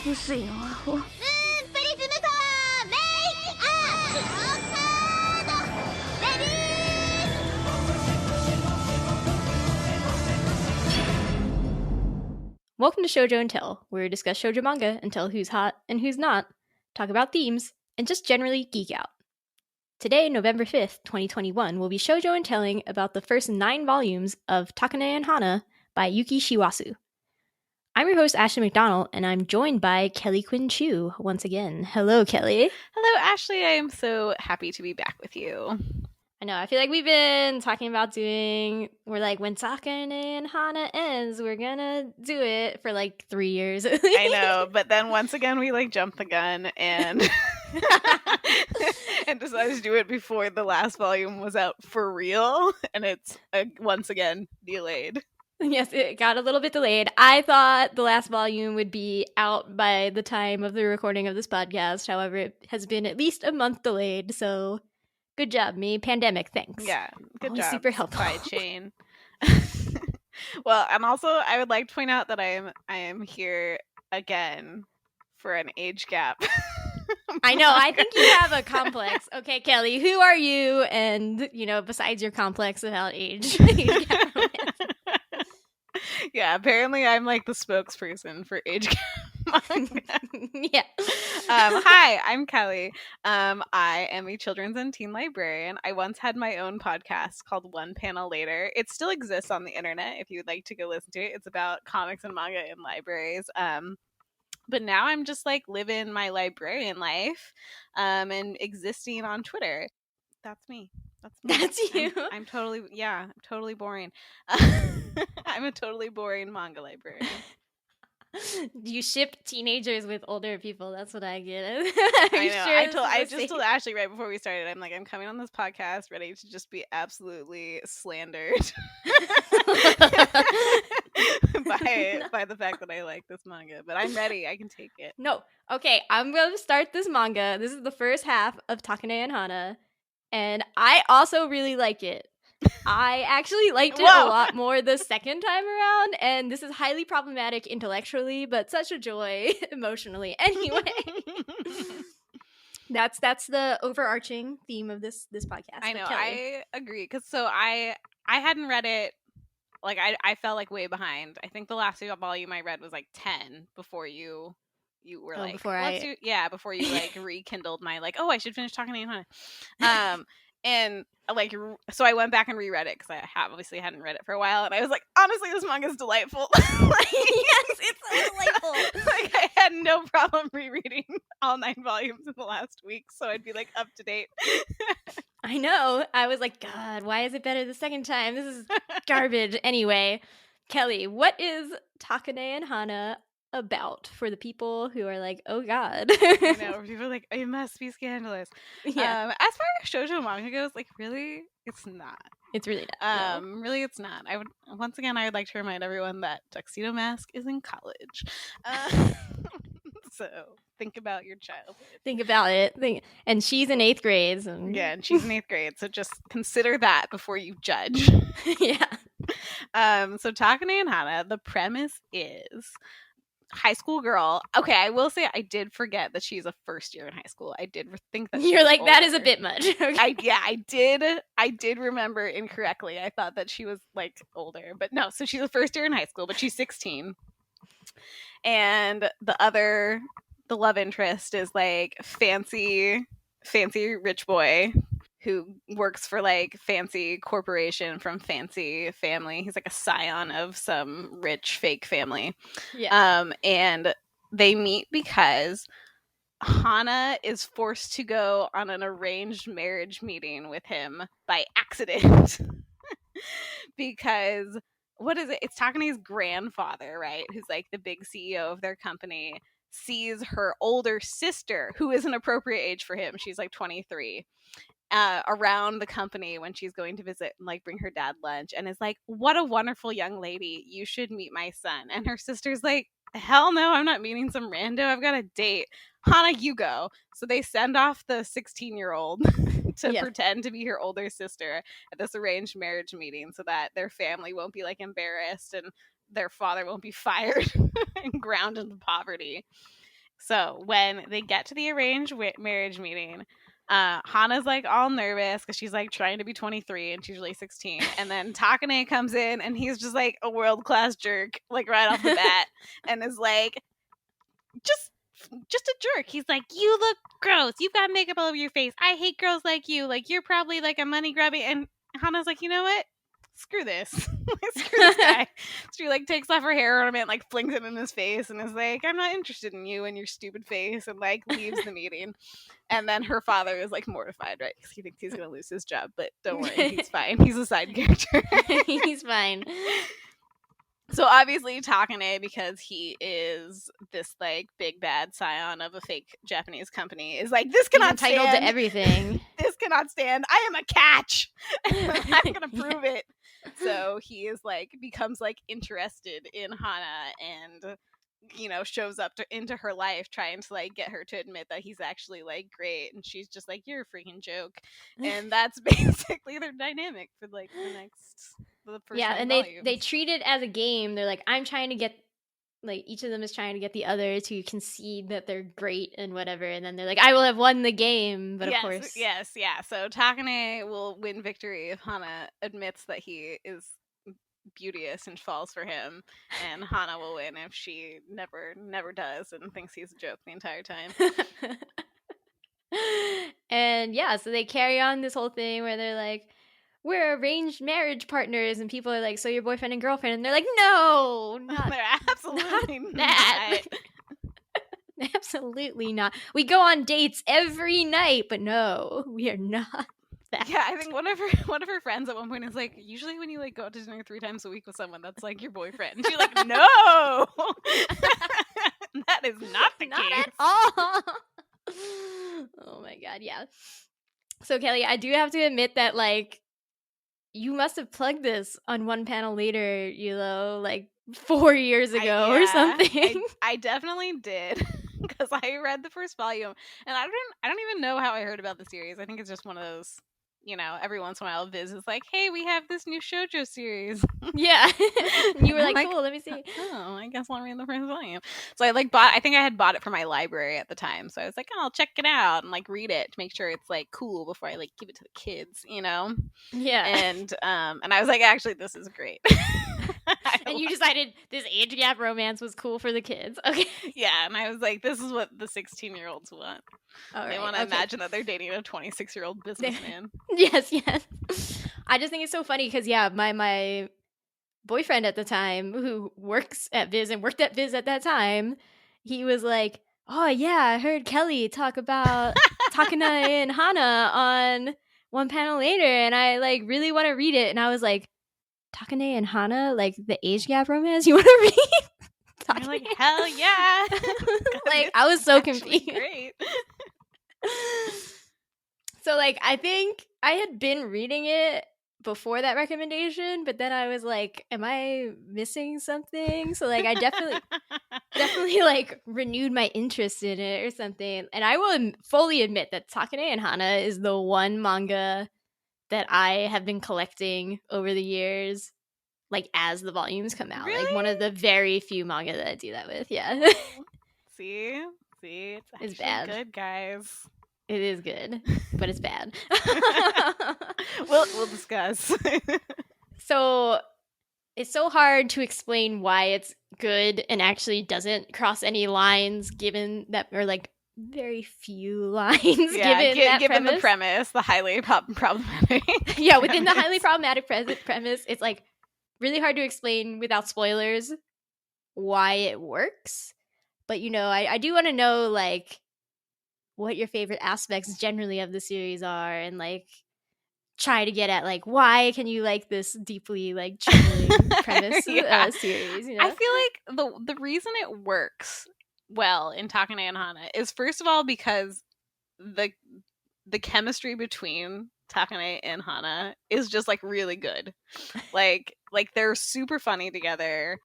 薄いのアホ。プリズムパワーメイクアップオカードレディー。 Welcome to Shojo and Tell, where we discuss shoujo manga and tell who's hot and who's not, talk about themes, and just generally geek out. Today, November 5th, 2021, we'll be shoujo and telling about the first 9 volumes of Takane and Hana by Yuki Shiwasu. I'm your host, Ashley McDonald, and I'm joined by Kelly Quinn Chiu once again. Hello, Kelly. Hello, Ashley. I am so happy to be back with you. I know, I feel like we've been talking about we're like, when Takane and Hana ends, we're gonna do it for like 3 years. I know, but then once again, we like jumped the gun and and decided to do it before the last volume was out for real, and it's once again delayed. Yes, it got a little bit delayed. I thought the last volume would be out by the time of the recording of this podcast. However, it has been at least a month delayed, so good job, me. Pandemic, thanks. Yeah, good Always job. super helpful. Supply chain. Well, and also I would like to point out that I am here again for an age gap. I know. I think you have a complex. Okay, Kelly, who are you? And, besides your complex about age. Yeah, apparently I'm like the spokesperson for age gap manga. Yeah. Hi, I'm Kelly. I am a children's and teen librarian. I once had my own podcast called One Panel Later. It still exists on the internet if you would like to go listen to it. It's about comics and manga in libraries. But now I'm just like living my librarian life and existing on Twitter. That's me. That's you. I'm totally boring. I'm a totally boring manga librarian. You ship teenagers with older people. That's what I get. I know. I just told Ashley right before we started, I'm like, I'm coming on this podcast ready to just be absolutely slandered by the fact that I like this manga. But I'm ready. I can take it. No. Okay, I'm going to start this manga. This is the first half of Takane and Hana. And I also really like it. I actually liked it a lot more the second time around, and this is highly problematic intellectually, but such a joy emotionally. Anyway, that's the overarching theme of this podcast. I know. Kelly. I agree because I hadn't read it. Like I felt like way behind. I think the last volume I read was like 10 before you were like before before you like rekindled my like, oh, I should finish talking to you, Hana. And like, so I went back and reread it because I obviously hadn't read it for a while, and I was like, honestly, this manga is delightful. Yes, it's so delightful. Like, I had no problem rereading all 9 volumes in the last week, so I'd be like up to date. I know. I was like, God, why is it better the second time? This is garbage. Anyway, Kelly, what is Takane and Hana about for the people who are like, oh God? I know, people are like, it must be scandalous. Yeah. As far as shoujo manga goes, like, really, it's not. It's really not. No. Really, it's not. I would like to remind everyone that Tuxedo Mask is in college. So think about your childhood. Think about it. And she's in 8th grade. So. Yeah, and she's in 8th grade. So just consider that before you judge. Yeah. So Takane and Hana, the premise is high school girl. Okay, I will say I did forget that she's a first year in high school. I did think that you're like, older. that is a bit much. Okay. I did remember incorrectly. I thought that she was like older, but no. So she's a first year in high school, but she's 16. And the love interest is like fancy rich boy who works for like fancy corporation from fancy family. He's like a scion of some rich fake family. Yeah. And they meet because Hana is forced to go on an arranged marriage meeting with him by accident. Because what is it? It's Takane's grandfather, right? Who's like the big CEO of their company, sees her older sister, who is an appropriate age for him. She's like 23. Around the company when she's going to visit and like bring her dad lunch, and is like, what a wonderful young lady, you should meet my son. And her sister's like, hell no, I'm not meeting some rando, I've got a date. Hana, you go. So they send off the 16-year-old to pretend to be her older sister at this arranged marriage meeting so that their family won't be like embarrassed and their father won't be fired and ground into poverty. So when they get to the arranged marriage meeting, Hana's like all nervous because she's like trying to be 23 and she's really 16. And then Takane comes in and he's just like a world-class jerk, like right off the bat, and is like, just a jerk. He's like, you look gross. You've got makeup all over your face. I hate girls like you. Like, you're probably like a money grabbing. And Hana's like, you know what? Screw this. Screw this guy. She like takes off her hair ornament, like flings it in his face, and is like, I'm not interested in you and your stupid face, and like leaves the meeting. And then her father is like mortified, right? Because he thinks he's gonna lose his job, but don't worry, he's fine. He's a side character. He's fine. So obviously Takane, because he is this like big bad scion of a fake Japanese company, is like, this cannot stand. Entitled to everything. This cannot stand. I am a catch. I'm gonna prove it. So he is like, becomes like interested in Hana and, you know, shows up into her life trying to like get her to admit that he's actually like great, and she's just like, you're a freaking joke. And that's basically their dynamic for like the first and volumes. they treat it as a game. They're like, I'm trying to get, like, each of them is trying to get the other to concede that they're great and whatever, and then they're like, I will have won the game. But of course, so Takane will win victory if Hana admits that he is beauteous and falls for him, and Hana will win if she never does and thinks he's a joke the entire time. And yeah, so they carry on this whole thing where they're like, we're arranged marriage partners, and people are like, so you're boyfriend and girlfriend, and they're like, no, they're absolutely not that. Absolutely not. We go on dates every night, but no, we are not that. Yeah, I think one of her friends at one point is like, usually when you like go out to dinner 3 times a week with someone, that's like your boyfriend. And she's like, no, that is not the not case at all. Oh my god, yeah. So Kelly, I do have to admit that like, you must have plugged this on One Panel Later, you know, like 4 years ago or something. I definitely did, because I read the first volume, and I don't even know how I heard about the series. I think it's just one of those, you know, every once in a while Viz is like, hey, we have this new Shojo series. Yeah. You were like, cool, let me see. Oh, I guess I'll read the first volume. So I think I had bought it for my library at the time. So I was like, oh, I'll check it out and like read it to make sure it's like cool before I like give it to the kids, you know? Yeah. And I was like, actually, this is great. And you decided this age gap romance was cool for the kids. Okay. Yeah, and I was like, this is what the 16-year-olds want. They want to imagine that they're dating a 26-year-old businessman. Yes. I just think it's so funny because, yeah, my boyfriend at the time, who works at Viz and worked at Viz at that time, he was like, oh, yeah, I heard Kelly talk about Takane and Hana on One Panel Later, and I, like, really want to read it. And I was like, Takane and Hana, like, the age gap romance you want to read? You're like, hell yeah. Like, I was so confused. Great. So, like, I think I had been reading it before that recommendation, but then I was like, am I missing something? So, like, I definitely like renewed my interest in it or something. And I will fully admit that Takane and Hana is the one manga that I have been collecting over the years, like, as the volumes come out. Really? Like, one of the very few manga that I do that with. Yeah. See, it's bad. Good, guys. It is good, but it's bad. We'll discuss. So it's so hard to explain why it's good and actually doesn't cross any lines, given that, or like very few lines, given the premise, the highly problematic. Yeah, within the highly problematic premise, it's like really hard to explain without spoilers why it works. But, you know, I do want to know, like, what your favorite aspects generally of the series are, and like try to get at like, why can you like this deeply like troubling premise series, you know? I feel like the reason it works well in Takane and Hana is, first of all, because the chemistry between Takane and Hana is just like really good. like they're super funny together.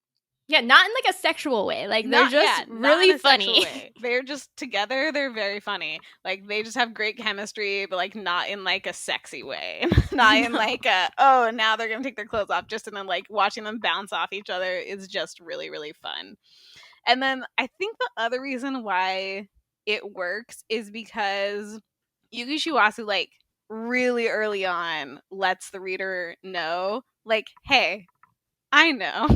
Yeah, not in like a sexual way. Like they're just not really in a sexual funny. way. They're just together. They're very funny. Like they just have great chemistry, but like not in like a sexy way. Not in like a now they're gonna take their clothes off. Just and then like watching them bounce off each other is just really really fun. And then I think the other reason why it works is because Yuki Shiwasu like really early on lets the reader know like, hey, I know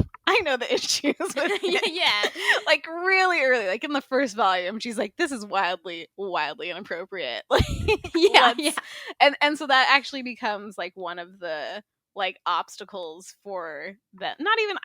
the issues with it. Yeah. Like really early, like in the first volume, she's like, this is wildly inappropriate. Like Yeah. And so that actually becomes like one of the like obstacles for that. Not even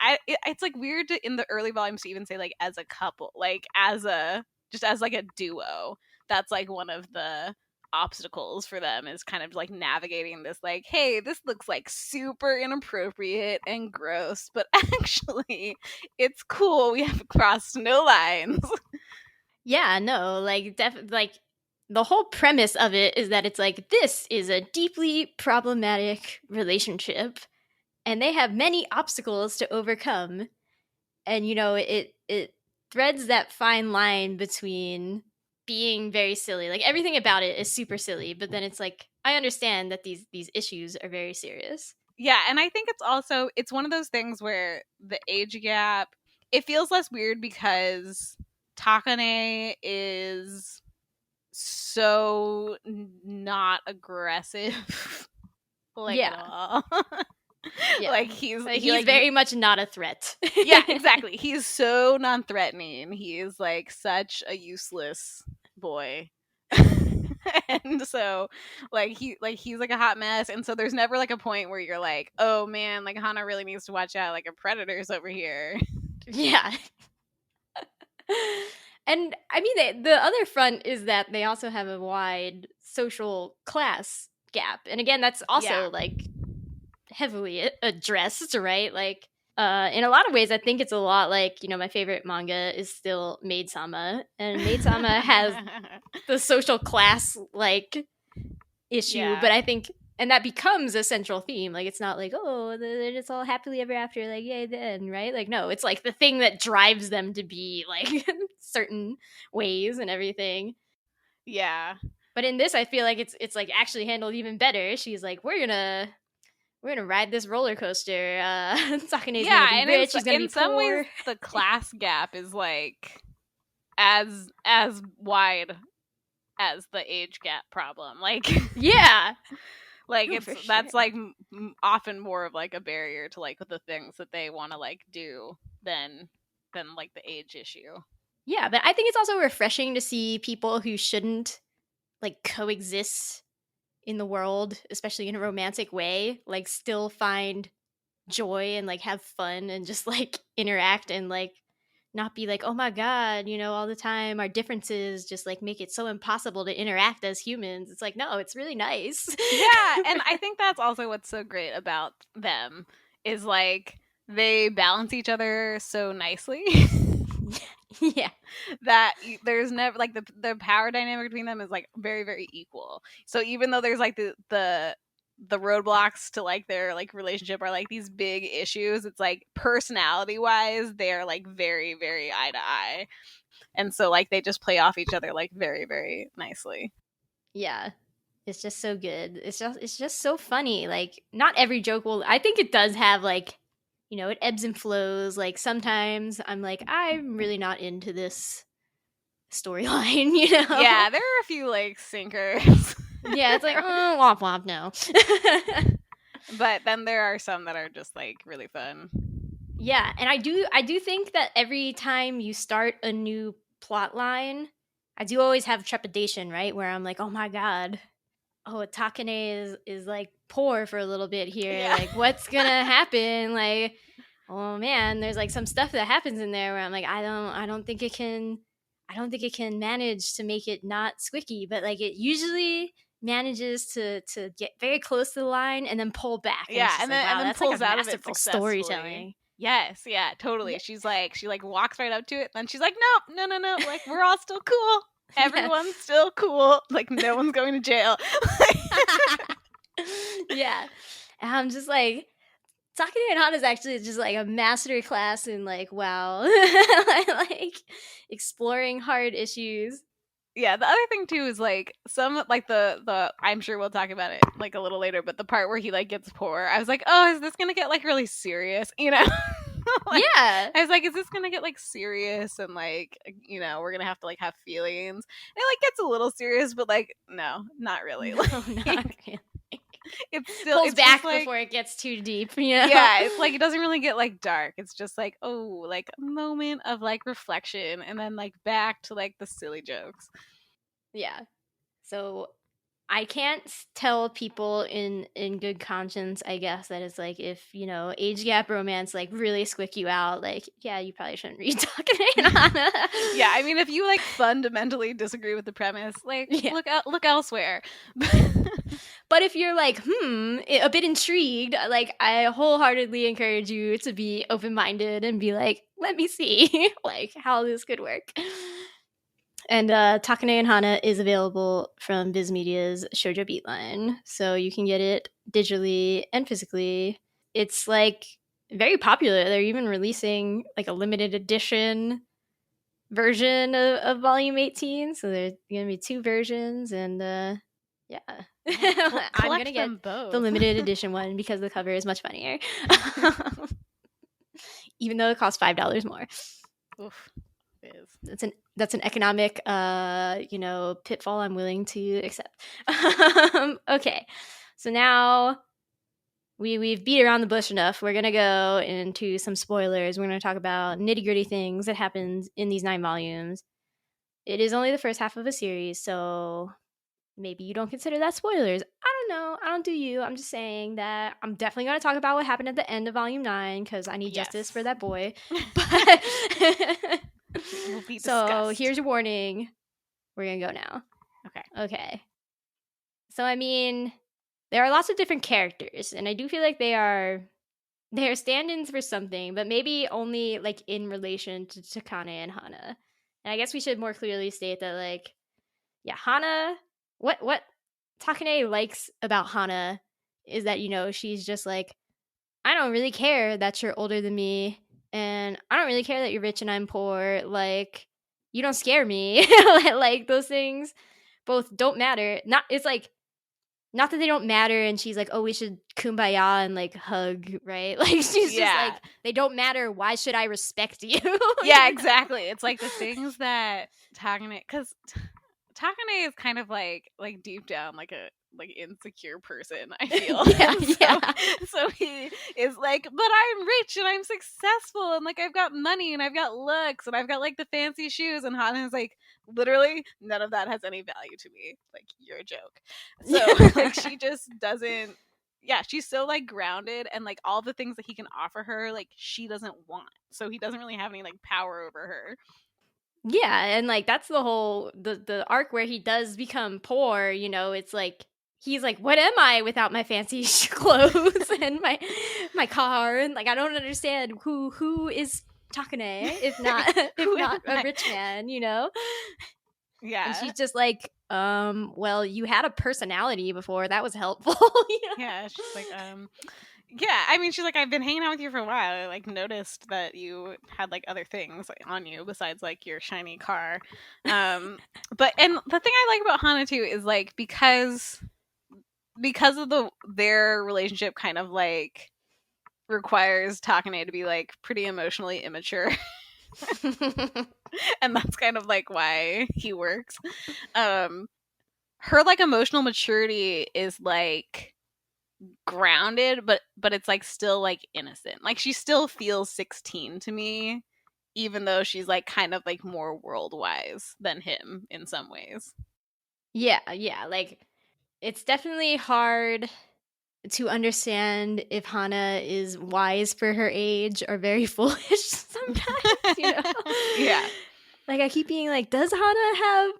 it's like weird to, in the early volumes to even say like as a couple, like as like a duo. That's like one of the obstacles for them is kind of like navigating this like, hey, this looks like super inappropriate and gross, but actually it's cool, we have crossed no lines. Yeah, no, like like the whole premise of it is that it's like this is a deeply problematic relationship and they have many obstacles to overcome. And you know, it threads that fine line between being very silly. Like everything about it is super silly, but then it's like I understand that these issues are very serious. Yeah, and I think it's one of those things where the age gap, it feels less weird because Takane is so not aggressive. Like Yeah. at all. Yeah. Like he's like, very much not a threat. Yeah, exactly. He's so non-threatening. He is like such a useless boy. And so he's like a hot mess, and so there's never like a point where you're like, oh man, like Hana really needs to watch out, like a predator's over here. Yeah. And I mean, the other front is that they also have a wide social class gap. And again, that's also like heavily addressed, right? Like in a lot of ways, I think it's a lot like, you know, my favorite manga is still Maid-sama, and Maid-sama has the social class like issue, but I think, and that becomes a central theme. Like it's not like, oh, it's all happily ever after, like yay then, right? Like no, it's like the thing that drives them to be like certain ways and everything. Yeah. But in this, I feel like it's like actually handled even better. She's like, we're gonna ride this roller coaster. Sakane's gonna be rich. She's gonna be poor. In some ways, the class gap is like as wide as the age gap problem. Like, yeah, like that's like often more of like a barrier to like the things that they want to like do than like the age issue. Yeah, but I think it's also refreshing to see people who shouldn't like coexist in the world, especially in a romantic way, like still find joy and like have fun and just like interact and like not be like, oh my god, you know, all the time our differences just like make it so impossible to interact as humans. It's like, no, it's really nice. Yeah, and I think that's also what's so great about them is like they balance each other so nicely. Yeah, that there's never like the power dynamic between them is like very very equal. So even though there's like the roadblocks to like their like relationship are like these big issues, it's like personality wise they're like very very eye to eye, and so like they just play off each other like very very nicely. Yeah, it's just so good. It's just so funny. Like not every joke will, I think it does have like, you know, it ebbs and flows. Like sometimes I'm like, I'm really not into this storyline, you know? Yeah, there are a few like sinkers. Yeah, it's like, oh, womp womp, no. But then there are some that are just like really fun. Yeah, and I do think that every time you start a new plot line, I do always have trepidation, right? Where I'm like, oh my god, oh, Takane is like poor for a little bit here. Yeah. Like, what's gonna happen? Like, oh man, there's like some stuff that happens in there where I'm like, I don't think it can manage to make it not squicky, but like it usually manages to get very close to the line and then pull back. Yeah, and then, like, wow, and then that's pulls like a out of it storytelling. Yes, yeah, totally. Yeah. She like walks right up to it, and then she's like, nope, no, like we're all still cool. Everyone's still cool. Like no one's going to jail. Yeah, and I'm just like, Takane and Hana is actually just like a master class in like wow, like exploring hard issues. Yeah, the other thing too is like some like the I'm sure we'll talk about it like a little later, but the part where he like gets poor, I was like, oh, is this gonna get like really serious? You know? Like, Yeah, I was like, is this gonna get like serious and like we're gonna have to like have feelings? And it like gets a little serious, but like no, not really. no, Like, not really. it's still Pulls it's back just, like, before it gets too deep. You know? yeah, it's like it doesn't really get like dark. It's just like like a moment of like reflection, and then like back to like the silly jokes. Yeah. So I can't tell people in good conscience, I guess, that it's like if age gap romance like really squick you out, like yeah, you probably shouldn't read Takane and Hana. Yeah, I mean, if you like fundamentally disagree with the premise, like Yeah. look elsewhere. But if you're like a bit intrigued, like I wholeheartedly encourage you to be open-minded and be like, let me see like how this could work. And Takane and Hana is available from Viz Media's Shojo Beatline, so you can get it digitally and physically. It's like very popular. They're even releasing like a limited edition version of Volume 18, so there's gonna be 2 versions, and yeah, I'm gonna get both. the limited edition one because the cover is much funnier, even though it costs $5 more. Oof. It is. That's an economic pitfall I'm willing to accept. Okay, so now we've beat around the bush enough. We're gonna go into some spoilers. We're gonna talk about nitty-gritty things that happens in these 9 volumes. It is only the first half of a series, so maybe you don't consider that spoilers. I don't know. I don't do you. I'm just saying that I'm definitely going to talk about what happened at the end of Volume 9 because I need justice for that boy. But Will be so discussed. here's your warning. We're going to go now. Okay. So, I mean, there are lots of different characters, and I do feel like they are stand-ins for something, but maybe only like in relation to Takane and Hana. And I guess we should more clearly state that, like, yeah, Hana, what Takane likes about Hana is that, she's just like, I don't really care that you're older than me, and I don't really care that you're rich and I'm poor. Like, you don't scare me. Like, those things both don't matter. It's like, not that they don't matter, and she's like, oh, we should kumbaya and like hug, right? Like, she's just like, they don't matter. Why should I respect you? Yeah, exactly. It's like the things that Takane, because Takane is kind of like deep down like a insecure person, I feel. So he is like, but I'm rich and I'm successful and like I've got money and I've got looks and I've got like the fancy shoes, and Hana's like, literally none of that has any value to me. Like, you're a joke. So like she just doesn't. Yeah, she's so like grounded, and like all the things that he can offer her, like she doesn't want. So he doesn't really have any like power over her. Yeah, and like that's the whole the arc where he does become poor, it's like he's like, what am I without my fancy clothes and my car, and like I don't understand who is Takane if not a rich man, Yeah. And she's just like, well, you had a personality before, that was helpful. Yeah, she's like, yeah, I mean, she's like, I've been hanging out with you for a while. I like noticed that you had like other things like, on you besides like your shiny car. But and the thing I like about Hana too is like because of their relationship kind of like requires Takane to be like pretty emotionally immature. And that's kind of like why he works. Her like emotional maturity is like grounded, but it's like still like innocent. Like she still feels 16 to me, even though she's like kind of like more world wise than him in some ways. Yeah, like it's definitely hard to understand if Hana is wise for her age or very foolish sometimes, Yeah. Like I keep being like, does Hana have,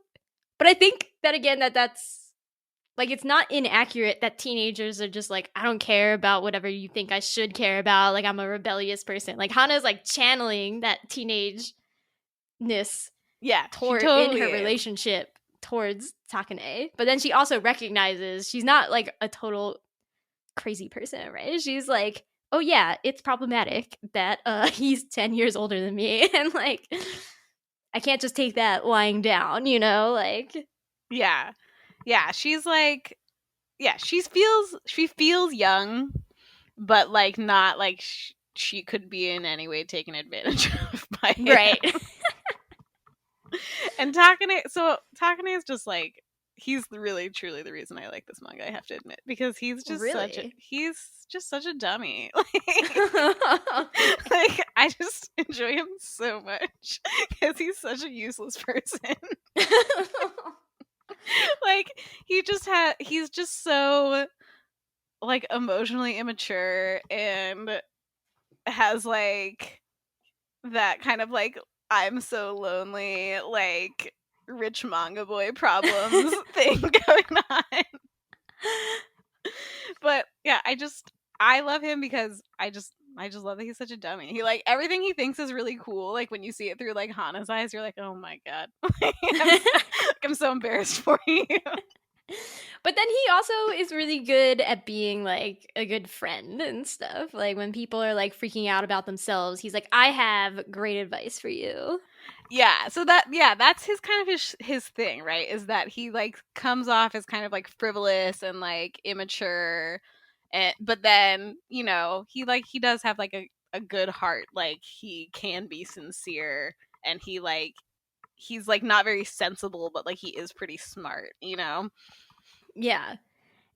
but I think that again that's like, it's not inaccurate that teenagers are just like, I don't care about whatever you think I should care about. Like, I'm a rebellious person. Like, Hana's like channeling that teenage-ness in her relationship towards Takane. But then she also recognizes she's not like a total crazy person, right? She's like oh yeah, it's problematic that he's 10 years older than me, and like I can't just take that lying down, you know, like Yeah. She's like, she feels young, but like not like she could be in any way taken advantage of by him. right. And Takane is just like, he's really truly the reason I like this manga, I have to admit, because he's just such a dummy. Like I just enjoy him so much because he's such a useless person. Like he's just so like emotionally immature and has like that kind of like I'm so lonely like rich manga boy problems thing going on. But yeah, I love him because I just love that he's such a dummy. He like everything he thinks is really cool. Like when you see it through like Hana's eyes, you're like, oh my god, I'm so embarrassed for you. But then he also is really good at being like a good friend and stuff. Like when people are like freaking out about themselves, he's like, I have great advice for you. Yeah, so that's his kind of his thing, right? Is that he like comes off as kind of like frivolous and like immature, but then you know he does have like a good heart. Like he can be sincere, and he's like not very sensible, but like he is pretty smart, you know? Yeah.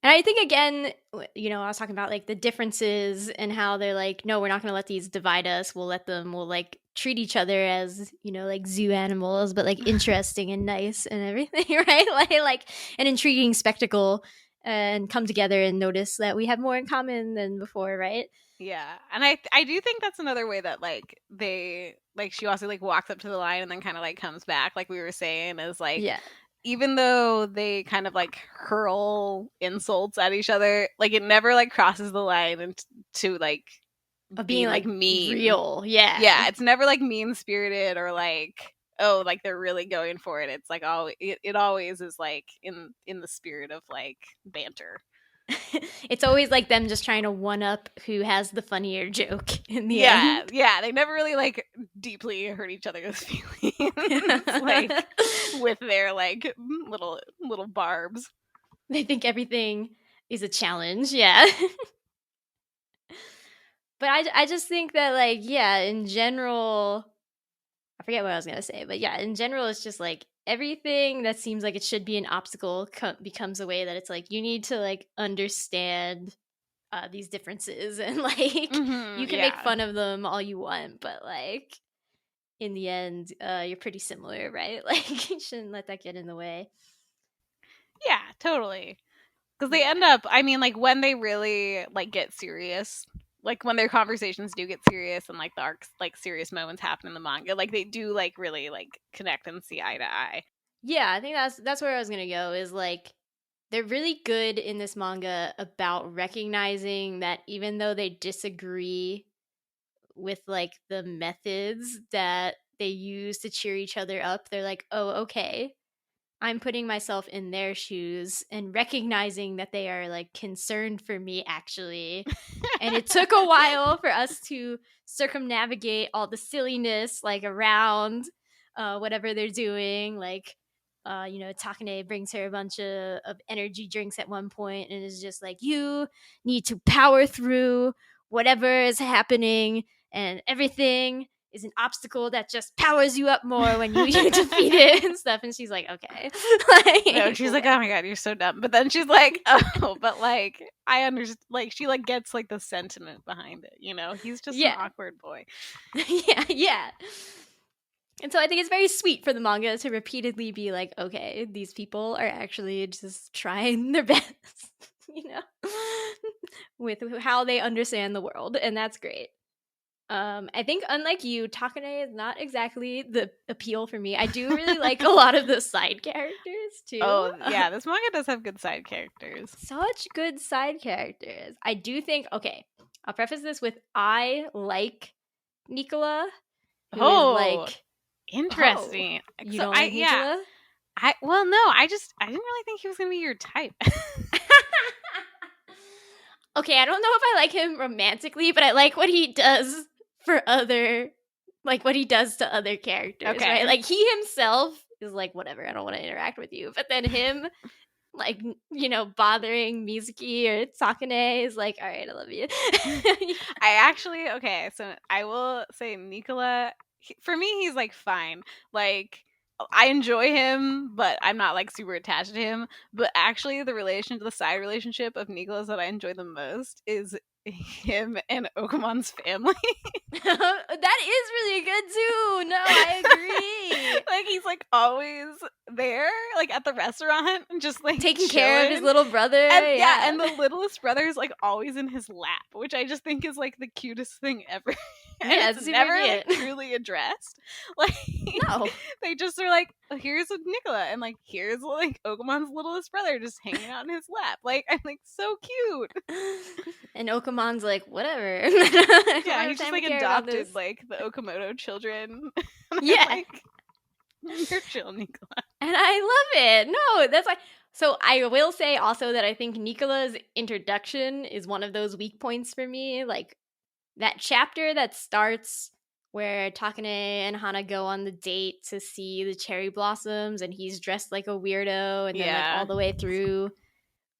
And I think, again, you know, I was talking about like the differences and how they're like, no, we're not going to let these divide us. We'll like treat each other as, you know, like zoo animals, but like interesting and nice and everything, right? Like an intriguing spectacle, and come together and notice that we have more in common than before, right? Yeah. And I do think that's another way that like they like she also like walks up to the line and then kind of like comes back, like we were saying, is like, yeah. Even though they kind of like hurl insults at each other, like it never like crosses the line into like being like mean. real. Yeah. Yeah, it's never like mean spirited or like, oh, like they're really going for it. It's like it always is like in the spirit of like banter. It's always like them just trying to one up who has the funnier joke in the end. Yeah, they never really like deeply hurt each other's feelings, like with their like little barbs. They think everything is a challenge. Yeah. But I just think that like, yeah, in general, I forget what I was gonna say, but yeah, in general, it's just like everything that seems like it should be an obstacle becomes a way that it's like you need to like understand these differences, and like you can make fun of them all you want, but like in the end, you're pretty similar, right? Like you shouldn't let that get in the way. Yeah, totally. Because they end up, I mean, like when they really like get serious, like when their conversations do get serious and like the arcs, like serious moments happen in the manga, like they do like really like connect and see eye to eye. Yeah, I think that's where I was gonna go, is like they're really good in this manga about recognizing that even though they disagree with like the methods that they use to cheer each other up, they're like, oh, okay, I'm putting myself in their shoes and recognizing that they are like concerned for me, actually. And it took a while for us to circumnavigate all the silliness like around whatever they're doing. Like, you know, Takane brings her a bunch of energy drinks at one point and is just like, you need to power through whatever is happening, and everything is an obstacle that just powers you up more when you defeat it and stuff. And she's like, okay. Like, no, she's like, oh my god, you're so dumb. But then she's like, oh, but like I understand. Like she like gets like the sentiment behind it. You know, he's just an awkward boy. Yeah. And so I think it's very sweet for the manga to repeatedly be like, okay, these people are actually just trying their best, you know, with how they understand the world. And that's great. I think unlike you, Takane is not exactly the appeal for me. I do really like a lot of the side characters too. Oh yeah, this manga does have good side characters. Such good side characters. I do think, okay, I'll preface this with I like Nicola. Like interesting. You don't like Nicola? No, I didn't really think he was gonna be your type. Okay, I don't know if I like him romantically, but I like what he does for other, like what he does to other characters, Okay. right? Like he himself is like, whatever, I don't want to interact with you. But then him, like, you know, bothering Mizuki or Takane is like, all right, I love you. I actually, okay, so I will say Nicola, for me, he's like fine. Like, I enjoy him, but I'm not like super attached to him. But actually, the side relationship of Nicola's that I enjoy the most is him and Okamon's family. That is really good too. No, I agree. Like he's like always there, like at the restaurant, and just like Taking care of his chilling. little brother. And yeah, and the littlest brother is like always in his lap, which I just think is like the cutest thing ever. And Yeah, it's super never like cute. truly addressed. Like No. they just are like, oh, here's Nicola, and like here's like Okamon's littlest brother just hanging out in his lap. Like I'm like so cute. And Okamon's like, whatever. Yeah, he's just like adopted like the Okamoto children. And I'm Yeah. like, you're chill, Nicola. And I love it. No, that's like. So I will say also that I think Nicola's introduction is one of those weak points for me. Like that chapter that starts where Takane and Hana go on the date to see the cherry blossoms and he's dressed like a weirdo and then like all the way through,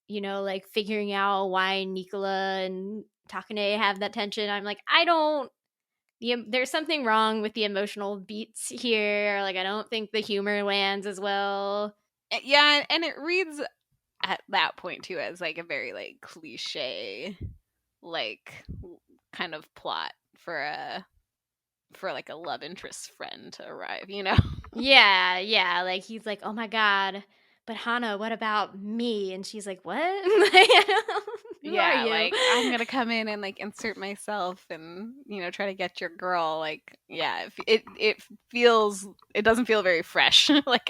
you know, like figuring out why Nicola and Takane have that tension. I'm like, there's something wrong with the emotional beats here. Like I don't think the humor lands as well. Yeah, and it reads at that point too as like a very like cliche like kind of plot for like a love interest friend to arrive, you know? Yeah, like he's like, oh my god, but Hana, what about me? And she's like, what? Who are you? Like I'm gonna come in and like insert myself and you know try to get your girl. Like yeah, it doesn't feel very fresh like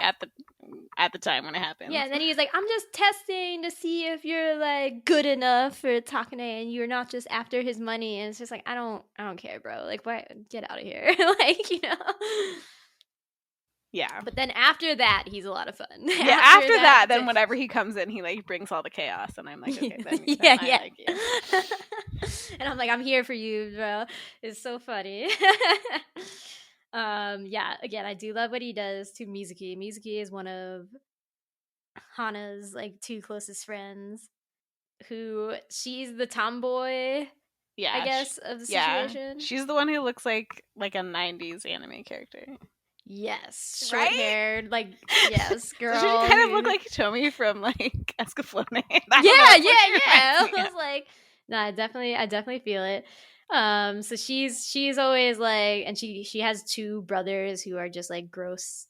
at the time when it happens. Yeah, and then he's like, I'm just testing to see if you're like good enough for Takane and you're not just after his money. And it's just like, I don't care, bro. Like, what? Get out of here. Like, you know. Yeah. But then after that, he's a lot of fun. Yeah, after that, then whenever he comes in, he like brings all the chaos, and I'm like, okay, then I like you. And I'm like, I'm here for you, bro. It's so funny. Yeah, again, I do love what he does to Mizuki. Mizuki is one of Hana's like two closest friends. She's the tomboy. Yeah, I guess of the situation. She's the one who looks like a 90s anime character. Yes, short-haired, like yes, girl. She kind of look like Hitomi from like Escaflowne. Yeah. I was like, no, I definitely feel it. So she's always like, and she has two brothers who are just like gross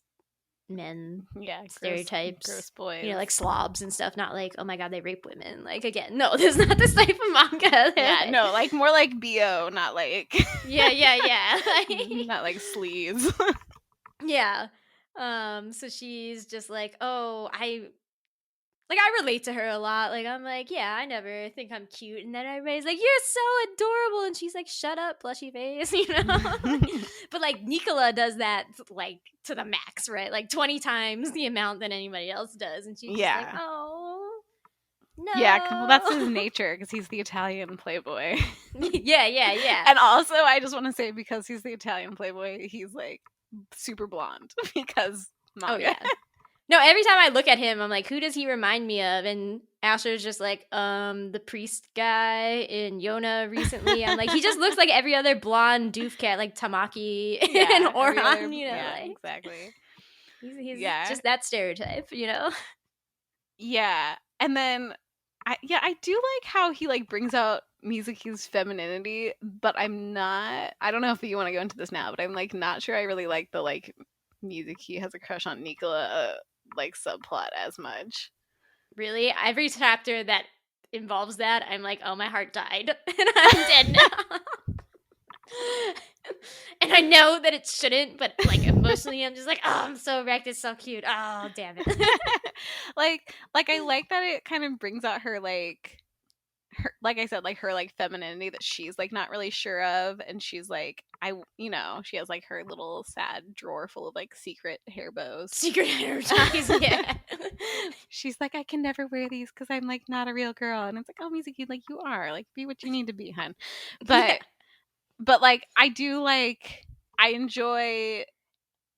men, stereotypes, gross boys, you know, like slobs and stuff. Not like, oh my god, they rape women. Like again, no, this is not this type of manga. Yeah, no, like more like BO, not like yeah, like, not like sleaze. Yeah. So she's just like, oh, I relate to her a lot. Like, I'm like, yeah, I never think I'm cute. And then everybody's like, you're so adorable. And she's like, shut up, plushy face, you know? But like, Nicola does that like to the max, right? Like 20 times the amount that anybody else does. And she's just like, oh, no. Yeah, well, that's his nature because he's the Italian playboy. Yeah. And also, I just want to say, because he's the Italian playboy, he's like super blonde because Manga. Oh yeah. No, every time I look at him, I'm like, who does he remind me of? And Asher's just like, the priest guy in Yona recently. I'm like, he just looks like every other blonde doof cat, like Tamaki and Oran, you know. Yeah, like, exactly. He's just that stereotype, you know? Yeah. And then I do like how he like brings out Mizuki's femininity, but I don't know if you want to go into this now, but I'm like not sure I really like the like Mizuki has a crush on Nicola like subplot as much. Really? Every chapter that involves that, I'm like, oh, my heart died and I'm dead now. And I know that it shouldn't, but like emotionally I'm just like, oh, I'm so wrecked, it's so cute. Oh, damn it. like I like that it kind of brings out her like her, like I said, like her like femininity that she's like not really sure of, and she's like she has like her little sad drawer full of like secret hair bows. Secret hair ties, yeah. She's like, I can never wear these because I'm like not a real girl, and it's like, oh, Mizuki, like you are, like be what you need to be, hun. But like I do like I enjoy.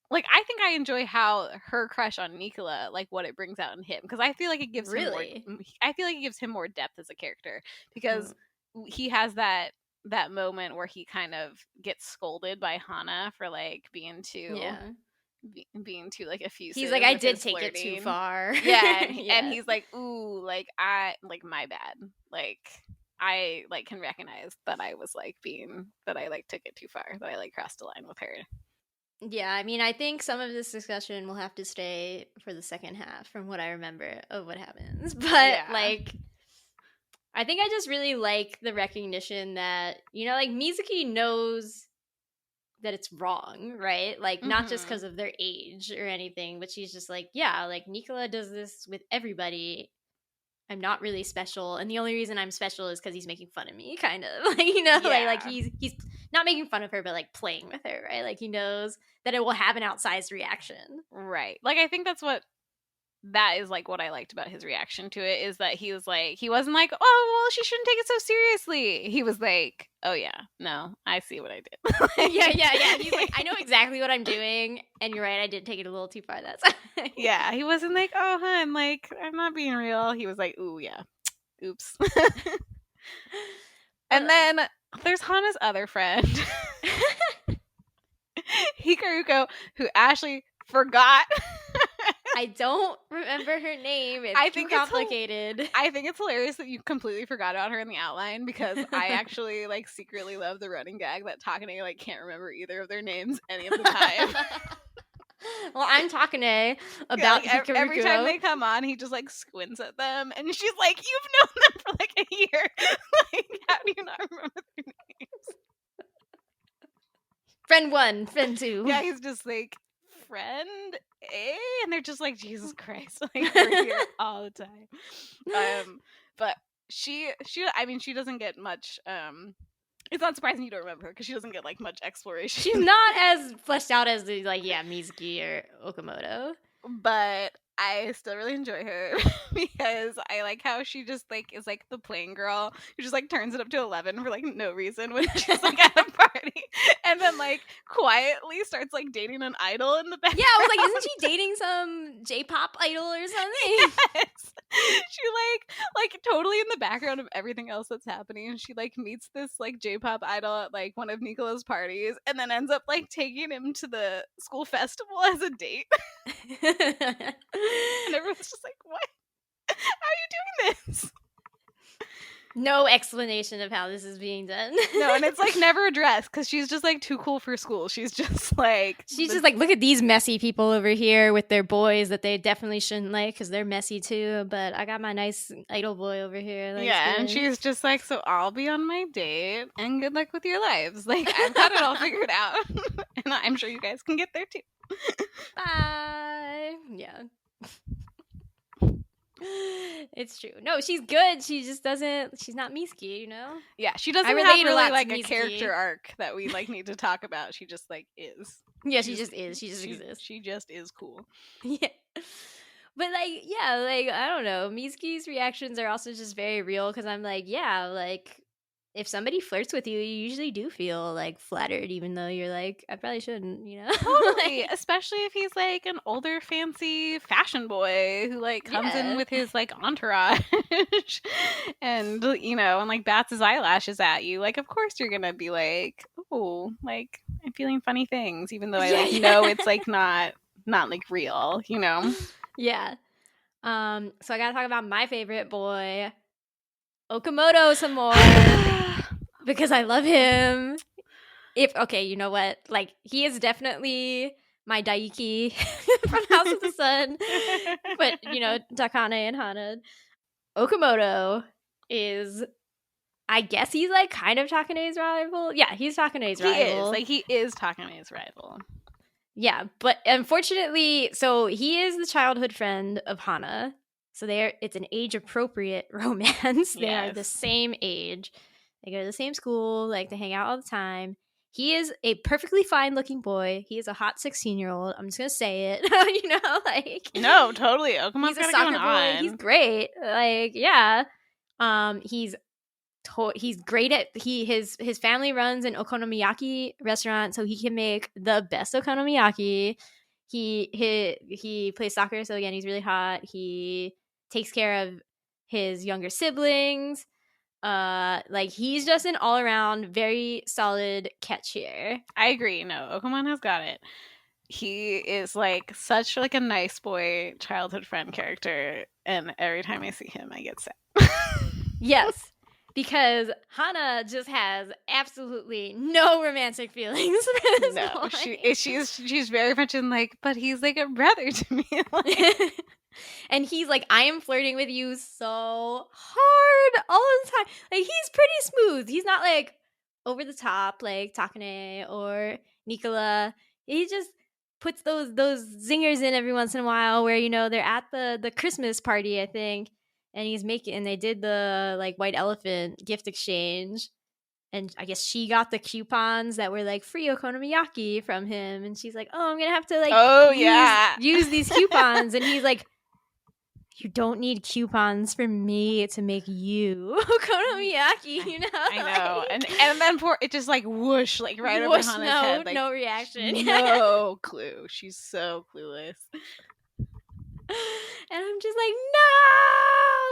Like, I think I enjoy how her crush on Nicola, like, what it brings out in him. Because I feel like it gives him more depth as a character. Because he has that moment where he kind of gets scolded by Hana for, like, being too, like, effusive. He's like, I did take it too far. Yeah. And he's like, ooh, like, my bad. Like, I, like, can recognize that I was, like, that I, like, took it too far. That I, like, crossed the line with her. Yeah, I mean, I think some of this discussion will have to stay for the second half from what I remember of what happens. But, like, I think I just really like the recognition that, like, Mizuki knows that it's wrong, right? Like, not just because of their age or anything, but she's just like, yeah, like, Nicola does this with everybody. I'm not really special, and the only reason I'm special is because he's making fun of me, kind of. Like, like he's not making fun of her, but, like, playing with her, right? Like, he knows that it will have an outsized reaction. Right. Like, I think that is, like, what I liked about his reaction to it, is that he was, like, he wasn't like, oh, well, she shouldn't take it so seriously. He was like, oh, yeah, no, I see what I did. Yeah. He's like, I know exactly what I'm doing, and you're right, I did take it a little too far that time. Yeah, he wasn't like, oh, hun, like, I'm not being real. He was like, ooh, yeah, oops. And then there's Hana's other friend, Hikaruko, who Ashley forgot. I don't remember her name. It's too complicated. I think it's hilarious that you completely forgot about her in the outline, because I actually, like, secretly love the running gag that Takane, like, can't remember either of their names any of the time. Well, I'm Takane about Hikaruko. Every time they come on, he just, like, squints at them, and she's like, you've known them for, like, a year. Like, how do you not remember their names? Friend 1, friend 2. Yeah, he's just like, friend A? And they're just like, Jesus Christ. Like, we're here all the time. But she doesn't get much, it's not surprising you don't remember her, because she doesn't get, like, much exploration. She's not as fleshed out as, like, Mizuki or Okamoto. But I still really enjoy her, because I like how she just, like, is, like, the plain girl who just, like, turns it up to 11 for, like, no reason when she's, like, at a party, and then, like, quietly starts, like, dating an idol in the background. Yeah, I was like, isn't she dating some J-pop idol or something? Yes. She, like, totally in the background of everything else that's happening, and she, like, meets this, like, J-pop idol at, like, one of Nicola's parties, and then ends up, like, taking him to the school festival as a date. And everyone's just like, what? How are you doing this? No explanation of how this is being done. No, and it's, like, never addressed, because she's just, like, too cool for school. She's just like, look at these messy people over here with their boys that they definitely shouldn't like, because they're messy too, but I got my nice idol boy over here. Like, yeah, and she's just like, so I'll be on my date, and good luck with your lives. Like, I've got it all figured out, and I'm sure you guys can get there too. Bye. Yeah. It's true. No, she's good. She just doesn't. She's not Mizuki, Yeah, she doesn't have really, like, a character arc that we, like, need to talk about. She just, like, is. Yeah, she just is. She just exists. She just is cool. Yeah. But, like, yeah, like, I don't know. Mizuki's reactions are also just very real, because I'm like, yeah, like, if somebody flirts with you, you usually do feel, like, flattered, even though you're like, I probably shouldn't, Totally. Especially if he's, like, an older, fancy fashion boy who, like, comes in with his, like, entourage and, and, like, bats his eyelashes at you. Like, of course you're gonna be like, oh, like, I'm feeling funny things, even though I know it's, like, not, like, real, Yeah. So I gotta talk about my favorite boy, Okamoto, some more. Because I love him. Okay, you know what? Like, he is definitely my Daiki from House of the Sun. But, Takane and Hana. Okamoto is, I guess he's, like, kind of Takane's rival. Yeah, he's Takane's rival. He is Takane's rival. Yeah, but unfortunately, so he is the childhood friend of Hana. So it's an age-appropriate romance. They are the Yes. same age. They go to the same school. Like, they hang out all the time. He is a perfectly fine-looking boy. He is a hot 16-year-old. I'm just gonna say it. You know, like, No, totally. Okumon's he's a got it soccer going boy. on. He's great. Like, yeah. He's great at his family runs an okonomiyaki restaurant, so he can make the best okonomiyaki. He plays soccer, so again, he's really hot. He takes care of his younger siblings. Like, he's just an all around very solid catch here. I agree. No, Okumon has got it. He is like such like a nice boy childhood friend character, and every time I see him I get sad. Yes, because Hana just has absolutely no romantic feelings for this No, boy. she's very much in like, but he's like a brother to me. Like, and he's like, I am flirting with you so hard all the time. Like, he's pretty smooth. He's not like over the top like Takane or Nicola. He just puts those zingers in every once in a while, where, you know, they're at the Christmas party, I think, and they did the like white elephant gift exchange. And I guess she got the coupons that were like free okonomiyaki from him, and she's like, "Oh, I'm gonna have to like use these coupons." And he's like, "You don't need coupons for me to make you okonomiyaki, you know?" I know, Like, and then it just like whoosh, like right over Hana's head, like, no reaction, no clue. She's so clueless. And I'm just like, no,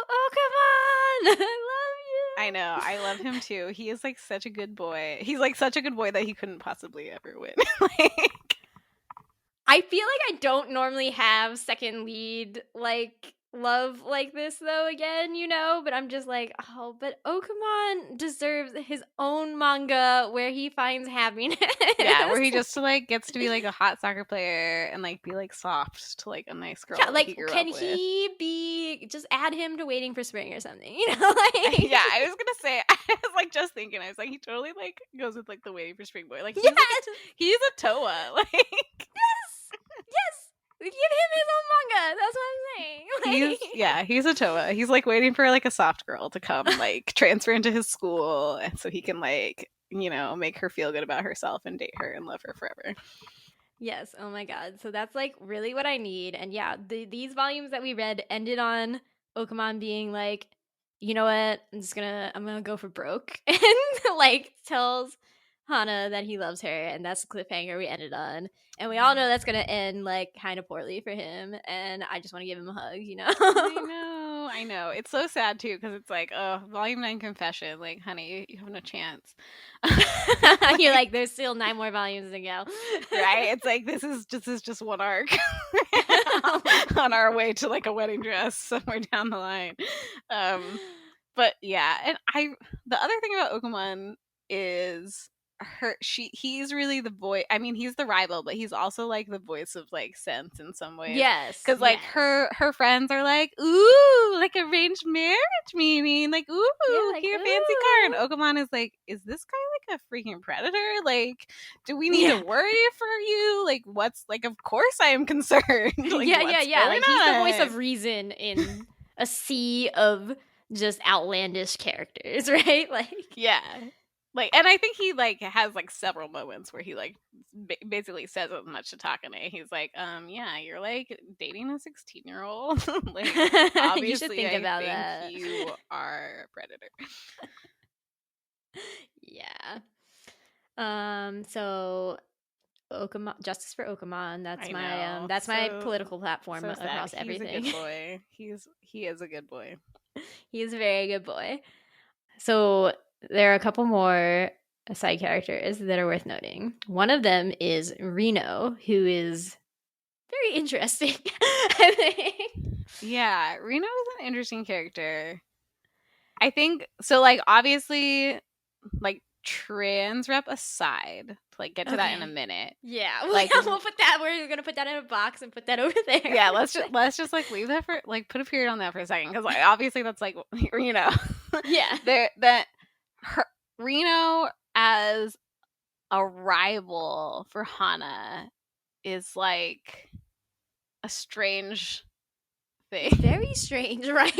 oh come on, I love you. I know, I love him too. He is like such a good boy. He's like such a good boy that he couldn't possibly ever win. Like, I feel like I don't normally have second lead like love like this though again, you know, but I'm just like, oh, but Okamon deserves his own manga where he finds happiness. yeah, where he just like gets to be like a hot soccer player and like be like soft to like a nice girl. Yeah, like, he grew can up with. he be, just add him to Waiting for Spring or something, you know? Like, Yeah, I was gonna say, I was like just thinking, I was like, he totally like goes with like the Waiting for Spring boy. Like, he's, yes, he's a Toa. Like, yes, give him his own manga. That's what I'm saying. Like, he's a Toa. He's like waiting for like a soft girl to come like transfer into his school, and so he can like, you know, make her feel good about herself and date her and love her forever. yes, oh my god. So that's like really what I need. And yeah, these volumes that we read ended on Okamon being like, you know what, I'm gonna go for broke, and like tells Hana that he loves her, and that's the cliffhanger we ended on. And we all know that's gonna end like kind of poorly for him, and I just want to give him a hug, you know. I know. It's so sad too, because it's like, oh, volume 9 confession, like, honey, you have no chance. You're like, there's still 9 more volumes to go, right? It's like this is just one arc on our way to like a wedding dress somewhere down the line. But yeah, and the other thing about Okamon is he's really the voice. I mean, he's the rival, but he's also like the voice of like sense in some ways. Yes, because like yes. her friends are like, ooh, like arranged marriage meaning, like, ooh, Yeah, like, here, fancy car. And ooh. Okamon is like, is this guy like a freaking predator? Like, do we need to worry for you? Like, what's like? Of course, I am concerned. Like, yeah. what's Like, going he's the voice on? of reason in a sea of just outlandish characters, right? Like, yeah. Like, and I think he like has like several moments where he like basically says as much to Takane. He's like, yeah, you're like dating a 16-year-old. Like, obviously, you should think about think that. you are a predator. Yeah. So Okamon, Justice for Okamon. That's my political platform so sad. across everything. He's a good boy. He is a good boy. He's a very good boy. So there are a couple more side characters that are worth noting. One of them is Rino, who is very interesting, I think. Yeah, Rino is an interesting character. I think so. Like, obviously, like, trans rep aside, to like get to that in a minute. Yeah, like we'll put that. We're gonna put that in a box and put that over there. Yeah, let's just like leave that for like put a period on that for a second, because like obviously that's like, you know, yeah, Rino as a rival for Hana is like a strange thing. Very strange, right?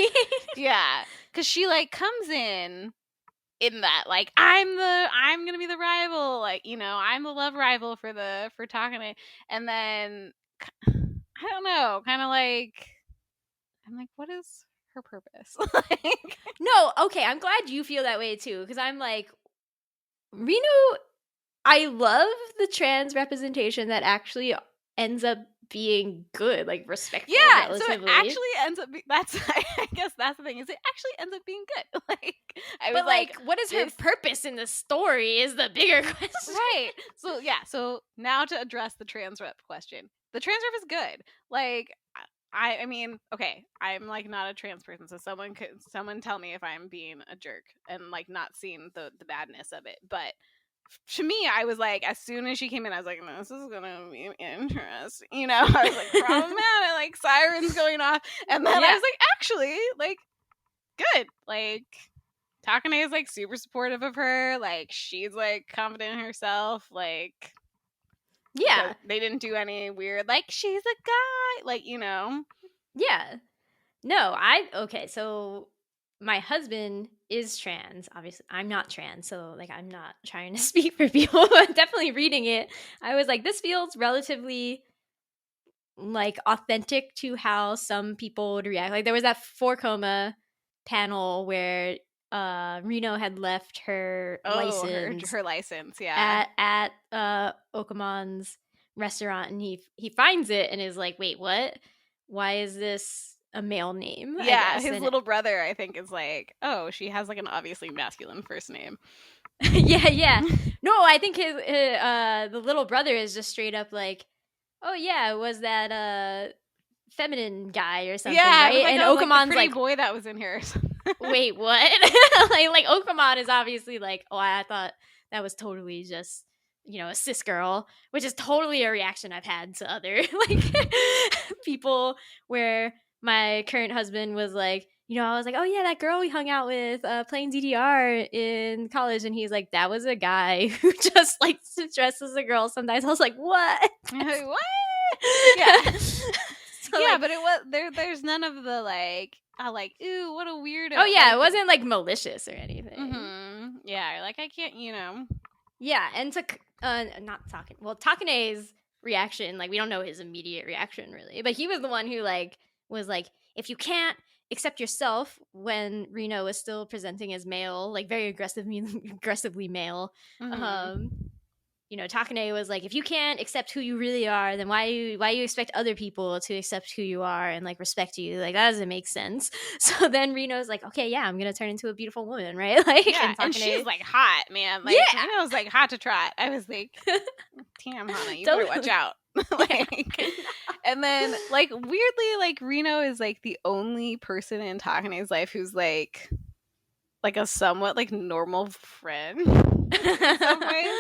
Yeah, because she like comes in that like I'm gonna be the rival, like, you know, I'm the love rival for Takane, and then I don't know, kind of like I'm like, what is her purpose? Like, No, okay, I'm glad you feel that way too, because I'm like, Rino, I love the trans representation that actually ends up being good, like respectful. yeah, so relatively. it actually ends up that's I guess that's the thing, is it actually ends up being good. Like, I was But like, what is her this- purpose in the story is the bigger question. right. So yeah, so now to address the trans rep question. The trans rep is good. Like, I mean, okay, I'm like not a trans person, so someone tell me if I'm being a jerk and like not seeing the badness of it. But to me, I was like, as soon as she came in, I was like, this is gonna be interesting. You know, I was like, problematic, like sirens going off, and then I was like, actually, like, good. Like, Takane is like super supportive of her. Like, she's like confident in herself. Like, Yeah, they didn't do any weird like she's a guy. Like, you know. yeah. No, okay, so my husband is trans. Obviously, I'm not trans, so like I'm not trying to speak for people, but definitely reading it, I was like, this feels relatively like authentic to how some people would react. Like there was that 4 panel where Rino had left her license her license, yeah, at Okamon's restaurant, and he finds it and is like, wait, what? Why is this a male name? Yeah, his little brother, I think, is like, oh, she has like an obviously masculine first name. yeah. No, I think his the little brother is just straight up like, oh yeah, it was that feminine guy or something, right? Like, and Okamon's like, boy that was in here. Wait, what? like Okamon is obviously like, oh, I thought that was totally just, you know, a cis girl, which is totally a reaction I've had to other like people where my current husband was like, you know, I was like, oh yeah, that girl we hung out with playing DDR in college, and he's like, that was a guy who just likes to dress as a girl sometimes. I was like, what? Like, what? Yeah. So, yeah, like, but it was there's none of the like ooh, what a weirdo. Oh yeah, like, it wasn't like malicious or anything. Mm-hmm. Yeah, like I can't, you know. Yeah, and not Takane. Well, Takane's reaction, like we don't know his immediate reaction really, but he was the one who like was like, if you can't accept yourself when Rino was still presenting as male, like very aggressively male. Mm-hmm. You know, Takane was like, if you can't accept who you really are, then why you expect other people to accept who you are and like respect you? Like that doesn't make sense. So then Rino's like, okay, yeah, I'm gonna turn into a beautiful woman, right? Like, yeah, and she's like hot, man. Like, yeah, Rino's like hot to trot. I was like, damn, Hana, you better watch out. Like, and then like weirdly, like Rino is like the only person in Takane's life who's like a somewhat like normal friend in some ways.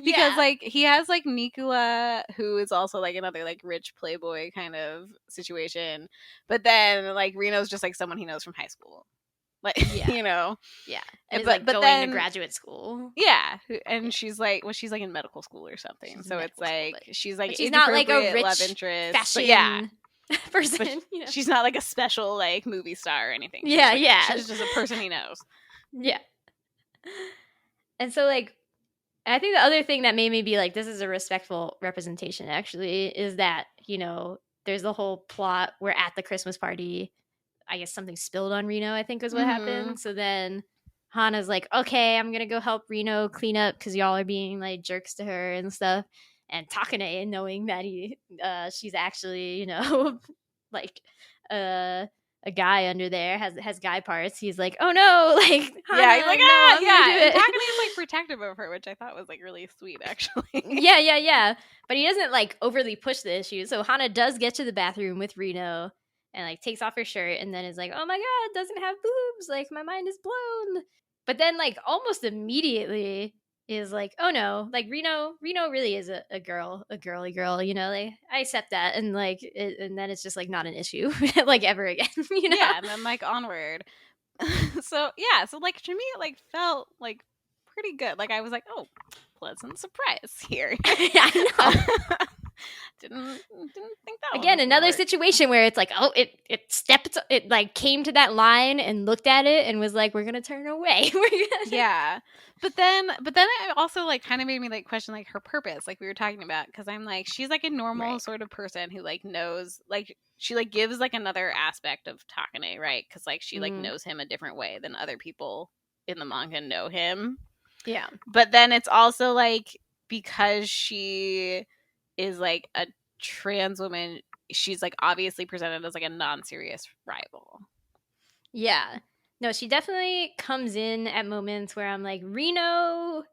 Because like he has like Nikula, who is also like another like rich playboy kind of situation, but then like Rino's just like someone he knows from high school, like you know, and but going then, to graduate school, and she's like she's like in medical school or something, so it's like she's like she's not like a rich love interest, fashion person, but you know? She's not like a special like movie star or anything. She's just a person he knows. Yeah. And so like I think the other thing that made me be like, this is a respectful representation actually, is that, you know, there's the whole plot where at the Christmas party, I guess something spilled on Rino, I think is what happened. So then Hana's like, okay, I'm gonna go help Rino clean up because y'all are being like jerks to her and stuff. And Takane, knowing that she's actually, you know, like a guy under there has guy parts, he's like, oh no, like Hana, he's like, no, yeah. Takane is like protective of her, which I thought was like really sweet actually. yeah, but he doesn't like overly push the issue. So Hana does get to the bathroom with Rino and like takes off her shirt and then is like, oh my god, it doesn't have boobs, like my mind is blown. But then like almost immediately is like, oh no, like Rino really is a girly girl, you know, like I accept that, and like and then it's just like not an issue like ever again, you know. Yeah, and then like onward. So like to me it like felt like pretty good. Like I was like, oh, pleasant surprise here. I know. Didn't think that Again, one was another gonna work. situation where it's like, oh, it like came to that line and looked at it and was like, we're gonna turn away. Yeah, but then it also like kind of made me like question like her purpose, like we were talking about, because I'm like, she's like a normal Right. sort of person who like knows, like she like gives like another aspect of Takane, right? Because like she like knows him a different way than other people in the manga know him. Yeah. But then it's also like, because she is like a trans woman, she's like obviously presented as like a non-serious rival. Yeah. No, she definitely comes in at moments where I'm like, Rino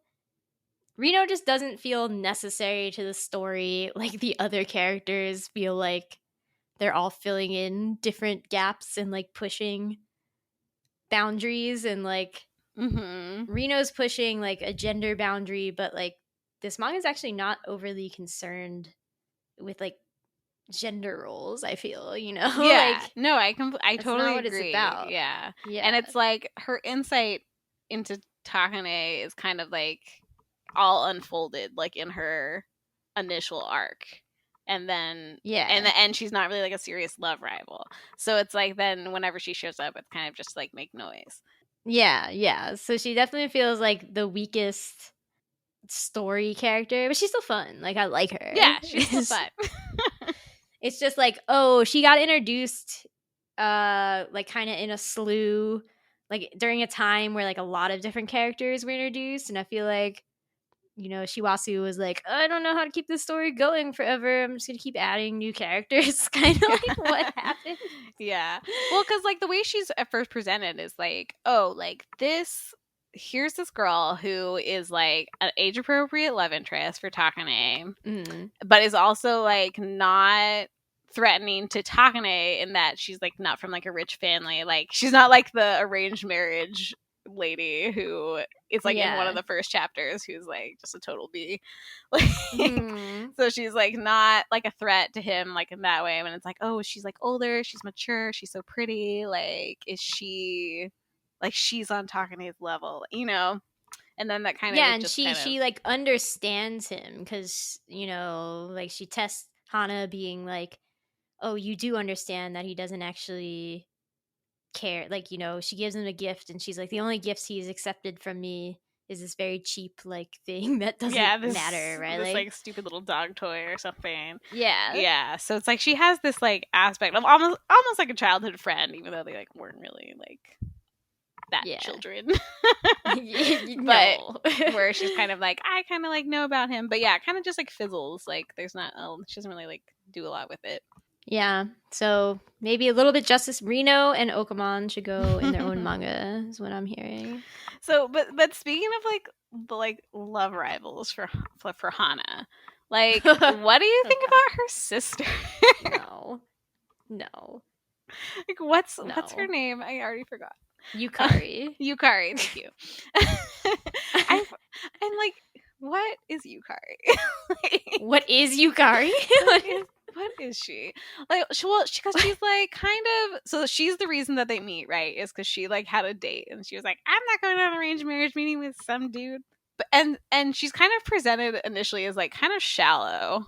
just doesn't feel necessary to the story. Like the other characters feel like they're all filling in different gaps and like pushing boundaries, and like Rino's pushing like a gender boundary, but like this manga is actually not overly concerned with like gender roles, I feel, Yeah. like, no, I that's totally not what agree. it's about. Yeah. Yeah. And it's like her insight into Takane is kind of like all unfolded like in her initial arc. And then in the end she's not really like a serious love rival. So it's like then whenever she shows up, it's kind of just like make noise. Yeah. So she definitely feels like the weakest story character, but she's still fun. Like, I like her. Yeah, she's still fun. It's just like, oh, she got introduced like kind of in a slew, like during a time where like a lot of different characters were introduced, and I feel like, Shiwasu was like, I don't know how to keep this story going forever. I'm just gonna keep adding new characters. Kind of like what happened. Yeah. Well, because like the way she's at first presented is like, oh, like here's this girl who is like an age appropriate love interest for Takane, but is also like not threatening to Takane in that she's like not from like a rich family. Like she's not like the arranged marriage lady who is like in one of the first chapters who's like just a total B. Like so she's like not like a threat to him like in that way. When it's like, oh, she's like older, she's mature, she's so pretty, like is she like she's on Takane's level, and then that kind of and she like understands him because like she tests Hana being like, oh, you do understand that he doesn't actually care, like, she gives him a gift and she's like, the only gifts he's accepted from me is this very cheap like thing that doesn't matter, right? This like stupid little dog toy or something. Yeah. So it's like she has this like aspect of almost like a childhood friend, even though they like weren't really like that children. But where she's kind of like, I kind of like know about him, but yeah, it kind of just like fizzles. Like there's not, she doesn't really like do a lot with it. Yeah, so maybe a little bit justice. Rino and Okamon should go in their own manga, is what I'm hearing. So, but speaking of like the like love rivals for Hana, like, what do you think about her sister? No. Like, what's her name? I already forgot. Yukari. Yukari, thank you. I'm like, what is Yukari? What is Yukari? What is she? Like, because she's like kind of. So she's the reason that they meet, right? Is because she like had a date and she was like, I'm not going to an arranged marriage meeting with some dude. But and she's kind of presented initially as like kind of shallow,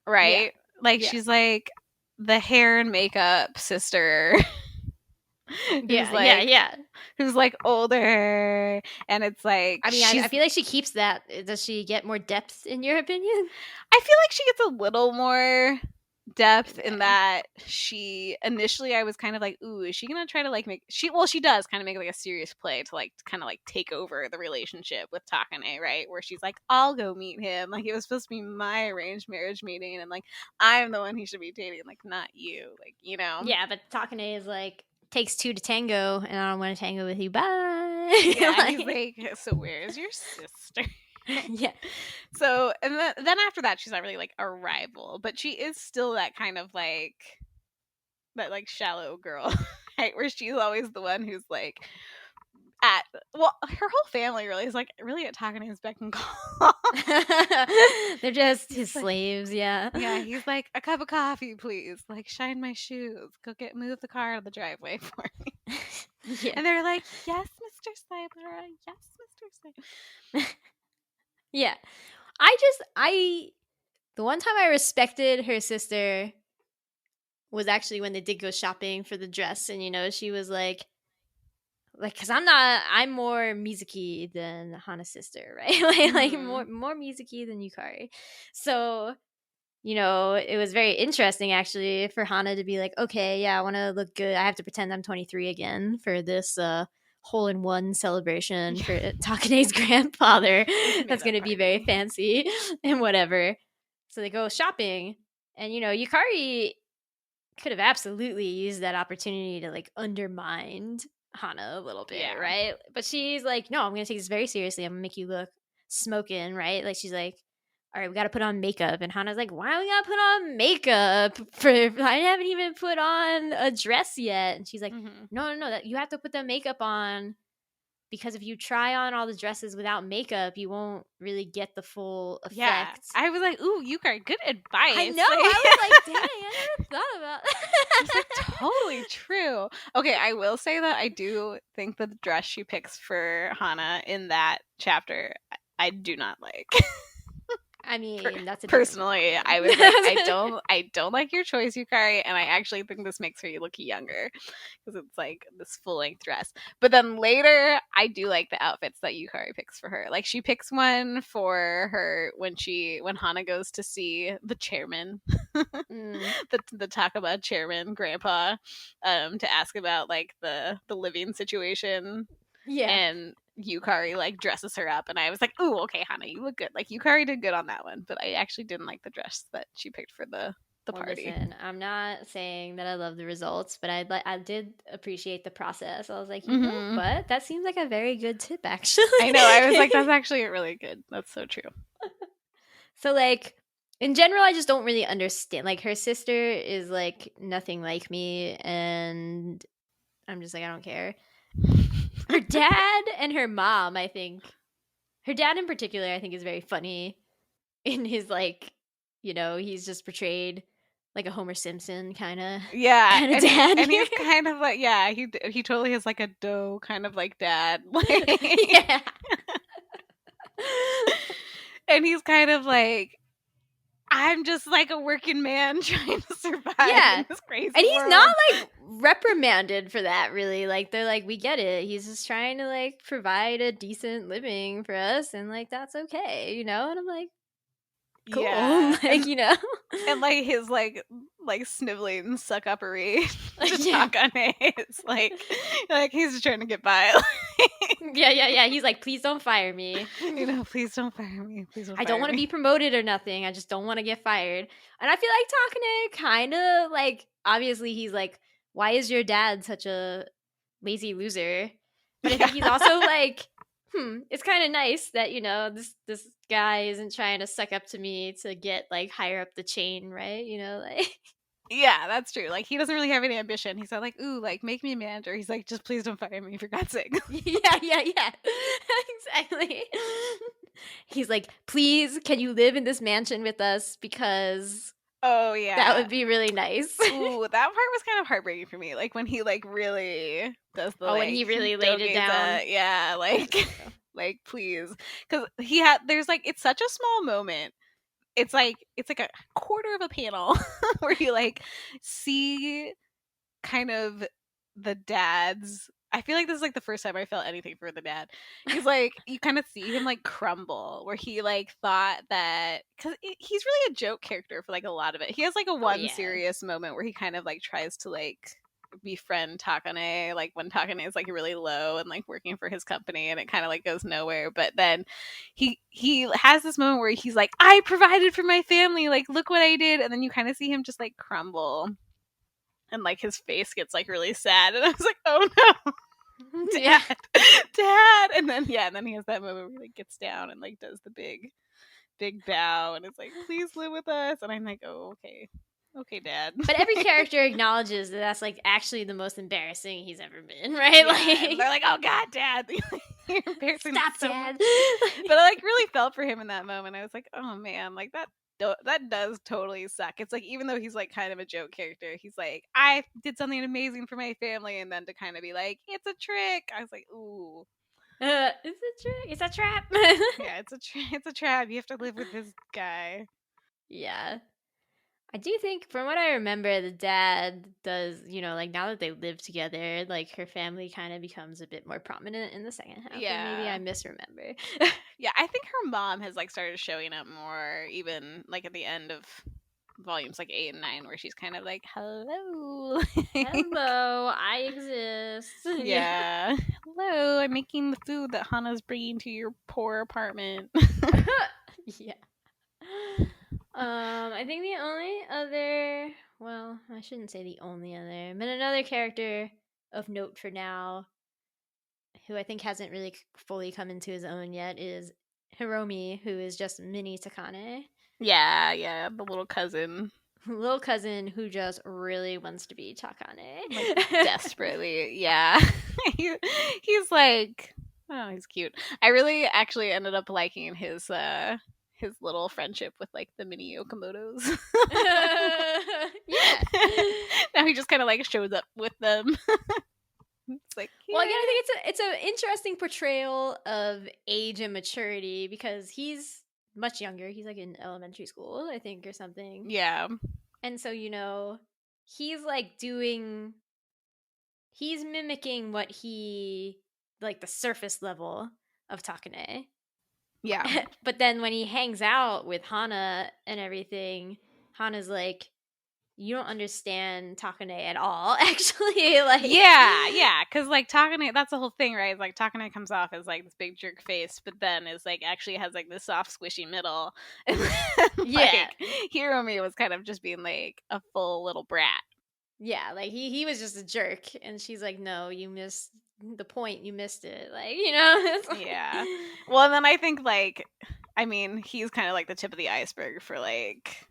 right? Yeah. Like she's like the hair and makeup sister. Who's like older, and it's like, I mean, I feel like she keeps that. Does she get more depth in your opinion? I feel like she gets a little more depth in that she initially, I was kind of like, ooh, is she gonna try to like she does kind of make like a serious play to like kind of like take over the relationship with Takane, right? Where she's like, I'll go meet him, like it was supposed to be my arranged marriage meeting, and like I'm the one he should be dating, like not you, like Yeah, but Takane is like, takes two to tango, and I don't want to tango with you. Bye. Yeah, he's like, so where's your sister? Yeah. So, and then after that, she's not really like a rival, but she is still that kind of like that like shallow girl, right? Where she's always the one who's like her whole family really is like really at Takane's beck and call. They're just his slaves. Yeah, he's like, a cup of coffee please, like shine my shoes, go move the car out of the driveway for me. And they're like, yes Mr. Seibler, yes Mr. Seibler. Yeah, The one time I respected her sister was actually when they did go shopping for the dress, and she was like, because I'm more Mizuki than Hana's sister, right? like more Mizuki than Yukari. So, it was very interesting actually for Hana to be like, okay, yeah, I want to look good. I have to pretend I'm 23 again for this hole-in-one celebration for Takane's grandfather. That's going to be very fancy and whatever. So they go shopping, and Yukari could have absolutely used that opportunity to like undermine Hana a little bit, right? But she's like, no, I'm gonna take this very seriously. I'm gonna make you look smoking, right? Like she's like, all right, we gotta put on makeup. And Hana's like, why do we gotta put on makeup? I haven't even put on a dress yet. And she's like, no, that you have to put the makeup on, because if you try on all the dresses without makeup, you won't really get the full effect. Yeah. I was like, ooh, Yukari, good advice. I know. I was like, dang, I never thought about that. It's like, totally true. Okay, I will say that I do think that the dress she picks for Hana in that chapter, I do not like. I mean, that's a personally, I was like, I don't like your choice, Yukari, and I actually think this makes her look younger because it's like this full length dress. But then later, I do like the outfits that Yukari picks for her. Like she picks one for her when Hana goes to see the chairman, the Takaba chairman, Grandpa, to ask about like the living situation. Yeah. And Yukari like dresses her up, and I was like, ooh, okay, Hana, you look good. Like Yukari did good on that one, but I actually didn't like the dress that she picked for the party. Listen, I'm not saying that I love the results, but I did appreciate the process. I was like, but that seems like a very good tip, actually. I know. I was like, that's actually really good. That's so true. So like, in general, I just don't really understand. Like her sister is like nothing like me, and I'm just like, I don't care. Her dad and her mom, I think. Her dad in particular, I think, is very funny in his, like, he's just portrayed like a Homer Simpson kind of dad. And he's kind of like, he totally is like a dough kind of like dad. Yeah. And he's kind of like, I'm just like a working man trying to survive in this crazy and he's world. not like reprimanded for that, really. Like they're like, we get it, he's just trying to like provide a decent living for us, and like that's okay, and I'm like, cool. Yeah. Like, and like his like sniveling suck uppery to Takane, it's like he's just trying to get by. yeah, he's like, please don't fire me, please don't fire me, I don't want to be promoted or nothing, I just don't want to get fired. And I feel like Takane kind of like, obviously he's like, why is your dad such a lazy loser? But I think he's also like, it's kind of nice that this guy isn't trying to suck up to me to get like higher up the chain, right? Like yeah, that's true. Like he doesn't really have any ambition. He's not like, ooh, like make me a manager. He's like, just please don't fire me for God's sake. yeah exactly. He's like, please, can you live in this mansion with us, because oh yeah, that would be really nice. Ooh, that part was kind of heartbreaking for me. Like when he like really does the when he really laid it down. Yeah, like like please, because there's like, it's such a small moment. It's like a quarter of a panel where you like see kind of the dad's. I feel like this is like the first time I felt anything for the dad. He's like, you kind of see him like crumble, where he like thought that, because he's really a joke character for like a lot of it. He has like a serious moment where he kind of like tries to like befriend Takane, like when Takane is like really low and like working for his company, and it kind of like goes nowhere. But then he has this moment where he's like, I provided for my family, like look what I did, and then you kind of see him just like crumble. And like his face gets like really sad, and I was like, "Oh no, Dad!" And then he has that moment where he like gets down and like does the big bow, and it's like, "Please live with us." And I'm like, "Oh, okay, Dad." But every character acknowledges that that's like actually the most embarrassing he's ever been, right? Yeah, like they're like, "Oh God, Dad, you're embarrassing." Stop, so Dad. But I like really felt for him in that moment. I was like, "Oh man, like that does totally suck." It's like, even though he's like kind of a joke character, he's like, I did something amazing for my family, and then to kind of be like, it's a trick. I was like, ooh, it's a trick, it's a trap. Yeah, it's a trap. You have to live with this guy. Yeah. I do think, from what I remember, the dad does, like, now that they live together, like, her family kind of becomes a bit more prominent in the second half. Or maybe I misremember. Yeah, I think her mom has, like, started showing up more, even, like, at the end of volumes, like, 8 and 9, where she's kind of like, hello. Hello, I exist. Yeah. Hello, I'm making the food that Hana's bringing to your poor apartment. Yeah. I think the only other, well, I shouldn't say the only other, but another character of note for now, who I think hasn't really fully come into his own yet, is Hiromi, who is just mini Takane. Yeah, the little cousin. Little cousin who just really wants to be Takane. Like, desperately, yeah. He's like, oh, he's cute. I really actually ended up liking his little friendship with, like, the mini Okamotos. Yeah. Now he just kind of, like, shows up with them. It's like, yeah. Well, again, I think it's an interesting portrayal of age and maturity, because he's much younger. He's like in elementary school, I think, or something. Yeah. And so, he's like he's mimicking what like the surface level of Takane. Yeah. But then when he hangs out with Hana and everything, Hana's like, you don't understand Takane at all, actually. Like, yeah, because, like, Takane, that's the whole thing, right? Like, Takane comes off as, like, this big jerk face, but then is, like, actually has, like, this soft, squishy middle. And then, yeah, Hiromi was kind of just being, like, a full little brat. Yeah, like, he was just a jerk, and she's like, no, you missed the point, you missed it, like, Yeah. Well, and then I think, like, I mean, he's kind of like the tip of the iceberg for, like,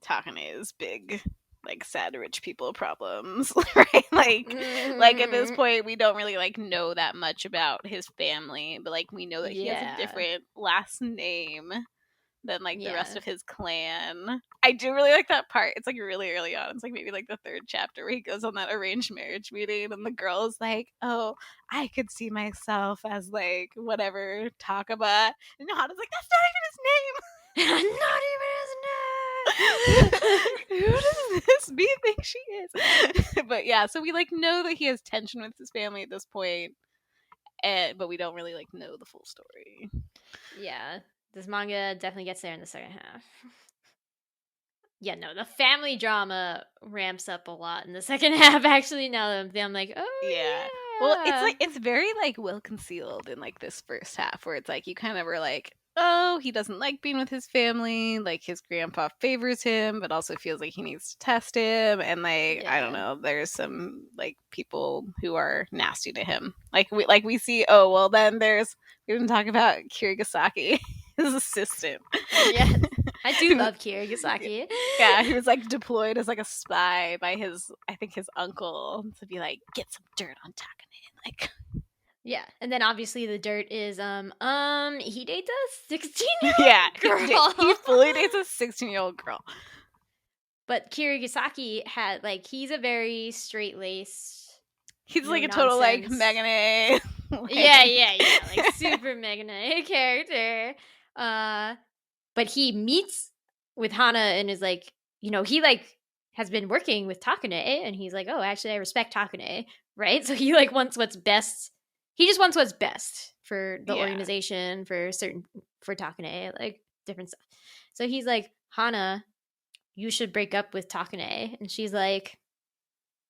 Takane's big, like, sad rich people problems, right? Like at this point, we don't really, like, know that much about his family, but, like, we know that he has a different last name than, like, the rest of his clan. I do really like that part. It's, like, really early on. It's, like, maybe, like, the 3rd chapter where he goes on that arranged marriage meeting, and the girl is like, oh, I could see myself as, like, whatever, Takaba. And Hana's like, that's not even his name! Not even his name! Who does this bee think she is? But yeah, so we, like, know that he has tension with his family at this point, but we don't really, like, know the full story. Yeah, this manga definitely gets there in the second half. Yeah, no, the family drama ramps up a lot in the second half, actually, now that I'm like, oh, yeah. Well, it's, like, it's very, like, well concealed in, like, this first half, where it's, like, you kind of were like, oh, he doesn't like being with his family, like, his grandpa favors him, but also feels like he needs to test him, and, like, I don't know, there's some, like, people who are nasty to him. Like, we see, oh, well, then we didn't talk about Kirigasaki, his assistant. Yes, I do love Kirigasaki. Yeah, he was, like, deployed as, like, a spy by his uncle to be like, get some dirt on Takane, like. Yeah, and then obviously the dirt is he dates a 16-year-old girl. He fully dates a 16-year-old girl. But Kirigasaki had, like, he's a very straight-laced, he's like a total, like, Megane. Yeah, like, super Megane character. But he meets with Hana and is like, he, like, has been working with Takane, and he's like, oh, actually, I respect Takane, right? So he, like, wants what's best. He just wants what's best for the organization, for Takane, like, different stuff. So he's like, Hana, you should break up with Takane. And she's like,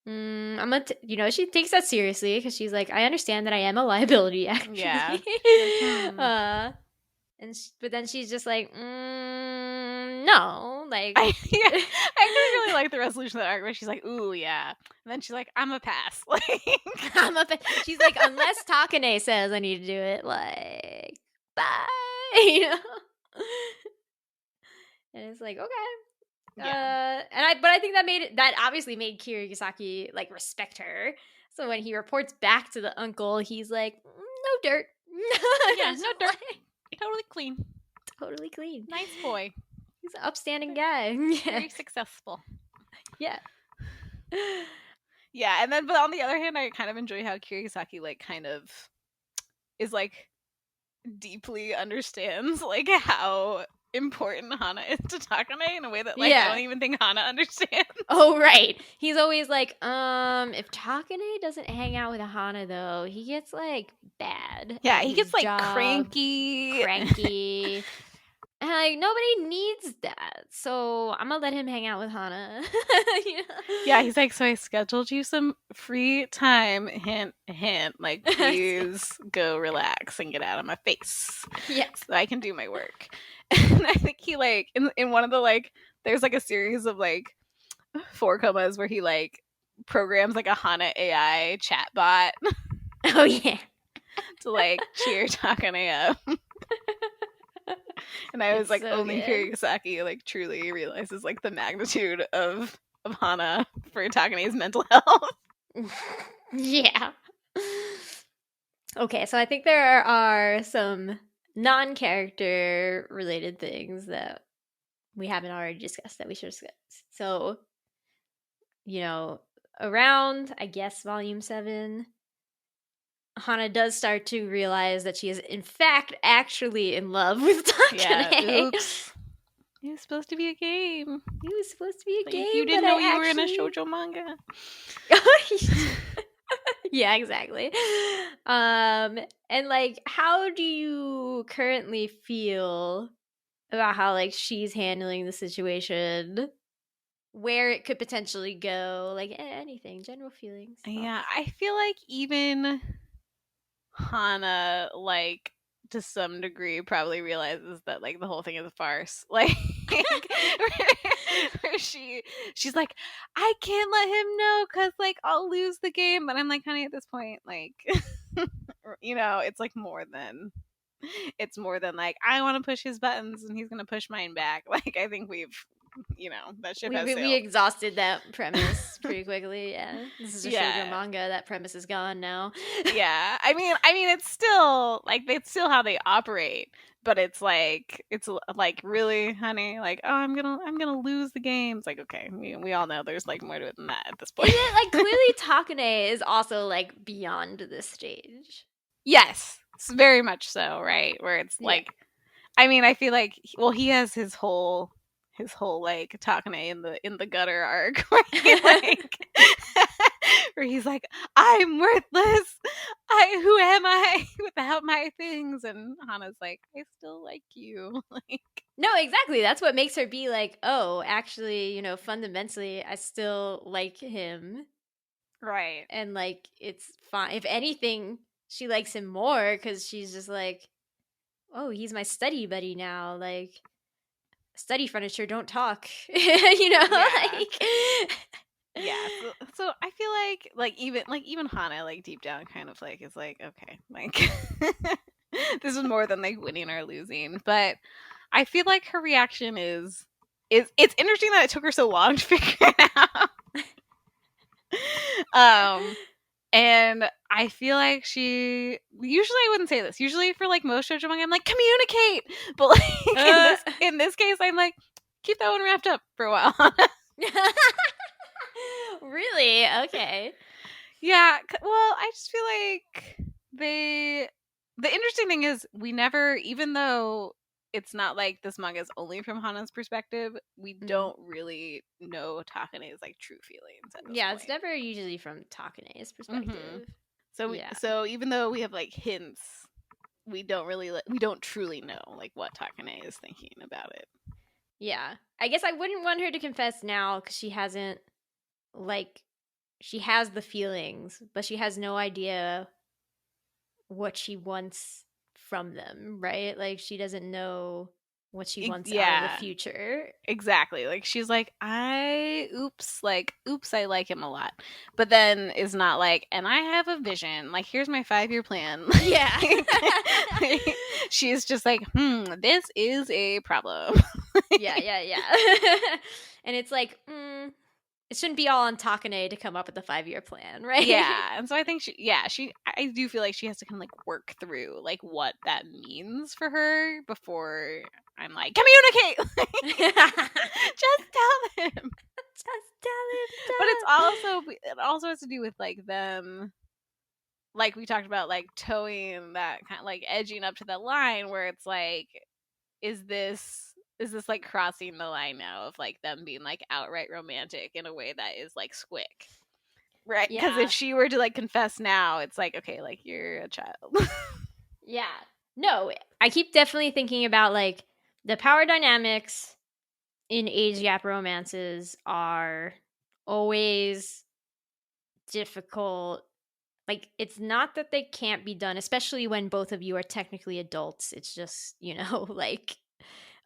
I'm gonna, she takes that seriously, because she's like, I understand that I am a liability, actually. Yeah. But then she's just like, no, like. I really like the resolution of that arc where she's like, ooh, yeah. And then she's like, I'm a pass. Like, she's like, unless Takane says I need to do it, like, bye. And it's like, okay. Yeah. But I think that obviously made Kirigasaki, like, respect her. So when he reports back to the uncle, he's like, no dirt. Yeah, no dirt. Totally clean. Totally clean. Nice boy. He's an upstanding guy. Very successful. Yeah. Yeah, and then, but on the other hand, I kind of enjoy how Kirigasaki, like, kind of is, like, deeply understands, like, how important Hana is to Takane in a way that I don't even think Hana understands. Oh, right. He's always like, if Takane doesn't hang out with Hana, though, he gets, bad. Yeah, he gets, job, cranky. And, nobody needs that. So I'm gonna let him hang out with Hana. Yeah, he's like, so I scheduled you some free time. Hint, hint. Please go relax and get out of my face. Yeah. So I can do my work. And I think he, in one of the, there's, a series of, 4 comas where he, programs, a Hana AI chatbot. Oh, yeah. To, cheer Takane up. And I was only Hirosaki truly realizes the magnitude of Hana for Takane's mental health. Yeah. Okay, so I think there are some non-character related things that we haven't already discussed that we should discuss. So, around, I guess, volume 7, Hana does start to realize that she is, in fact, actually in love with Takane. Yeah, oops. It was supposed to be a game. It was supposed to be a game. You didn't know you were in a Shojo manga. Yeah, exactly. And how do you currently feel about how she's handling the situation? Where it could potentially go, anything, general feelings. Yeah, I feel even Hana, to some degree, probably realizes that the whole thing is a farce. Where she's like, I can't let him know because I'll lose the game. But I'm honey, at this point, it's more than I want to push his buttons and he's gonna push mine back. I think we've that ship has sailed. We exhausted that premise pretty quickly. Yeah, this is a Shojo manga. That premise is gone now. Yeah, I mean, it's still it's still how they operate, but it's really, honey, oh, I'm gonna lose the game. It's okay, we all know there's more to it than that at this point. Clearly Takane is also beyond this stage. Yes, it's very much so, right? Where it's I mean, I feel he has his whole Takane in the gutter arc where he where he's I'm worthless. Who am I without my things? And Hana's I still like you. No, exactly. That's what makes her be oh, actually, fundamentally, I still like him. Right. And it's fine. If anything, she likes him more because she's just oh, he's my study buddy now. Study furniture don't talk. Yeah. Yeah, so I feel even Hana deep down kind of is okay, this is more than winning or losing. But I feel her reaction is it's interesting that it took her so long to figure it out. And I feel she usually I wouldn't say this. Usually for most shoujo manga, I'm communicate, but in this case, I'm keep that one wrapped up for a while. Really? Okay. Yeah. Well, I just feel the interesting thing is we never, even though it's not this manga is only from Hana's perspective, we don't really know Takane's true feelings at this point. It's never usually from Takane's perspective. So even though we have hints, we don't truly know what Takane is thinking about it. Yeah. I guess I wouldn't want her to confess now because she hasn't she has the feelings, but she has no idea what she wants from them, right? She doesn't know what she wants out of the future. Exactly. She's oops, I like him a lot. But then is not and I have a vision. Here's my 5-year plan. Yeah. She's just this is a problem. Yeah. And it's it shouldn't be all on Takane to come up with a 5-year plan, right? Yeah. And so I think I do feel she has to kind of work through what that means for her before I'm communicate. Just tell him. Just tell him. But it also has to do with them, we talked about towing that kind of edging up to that line where it's is this is this like crossing the line now of like them being like outright romantic in a way that is like squick, right? Because if she were to like confess now, it's like, okay, like you're a child. Yeah. No, I keep definitely thinking about like the power dynamics in age gap romances are always difficult. Like, it's not that they can't be done, especially when both of you are technically adults. It's just, like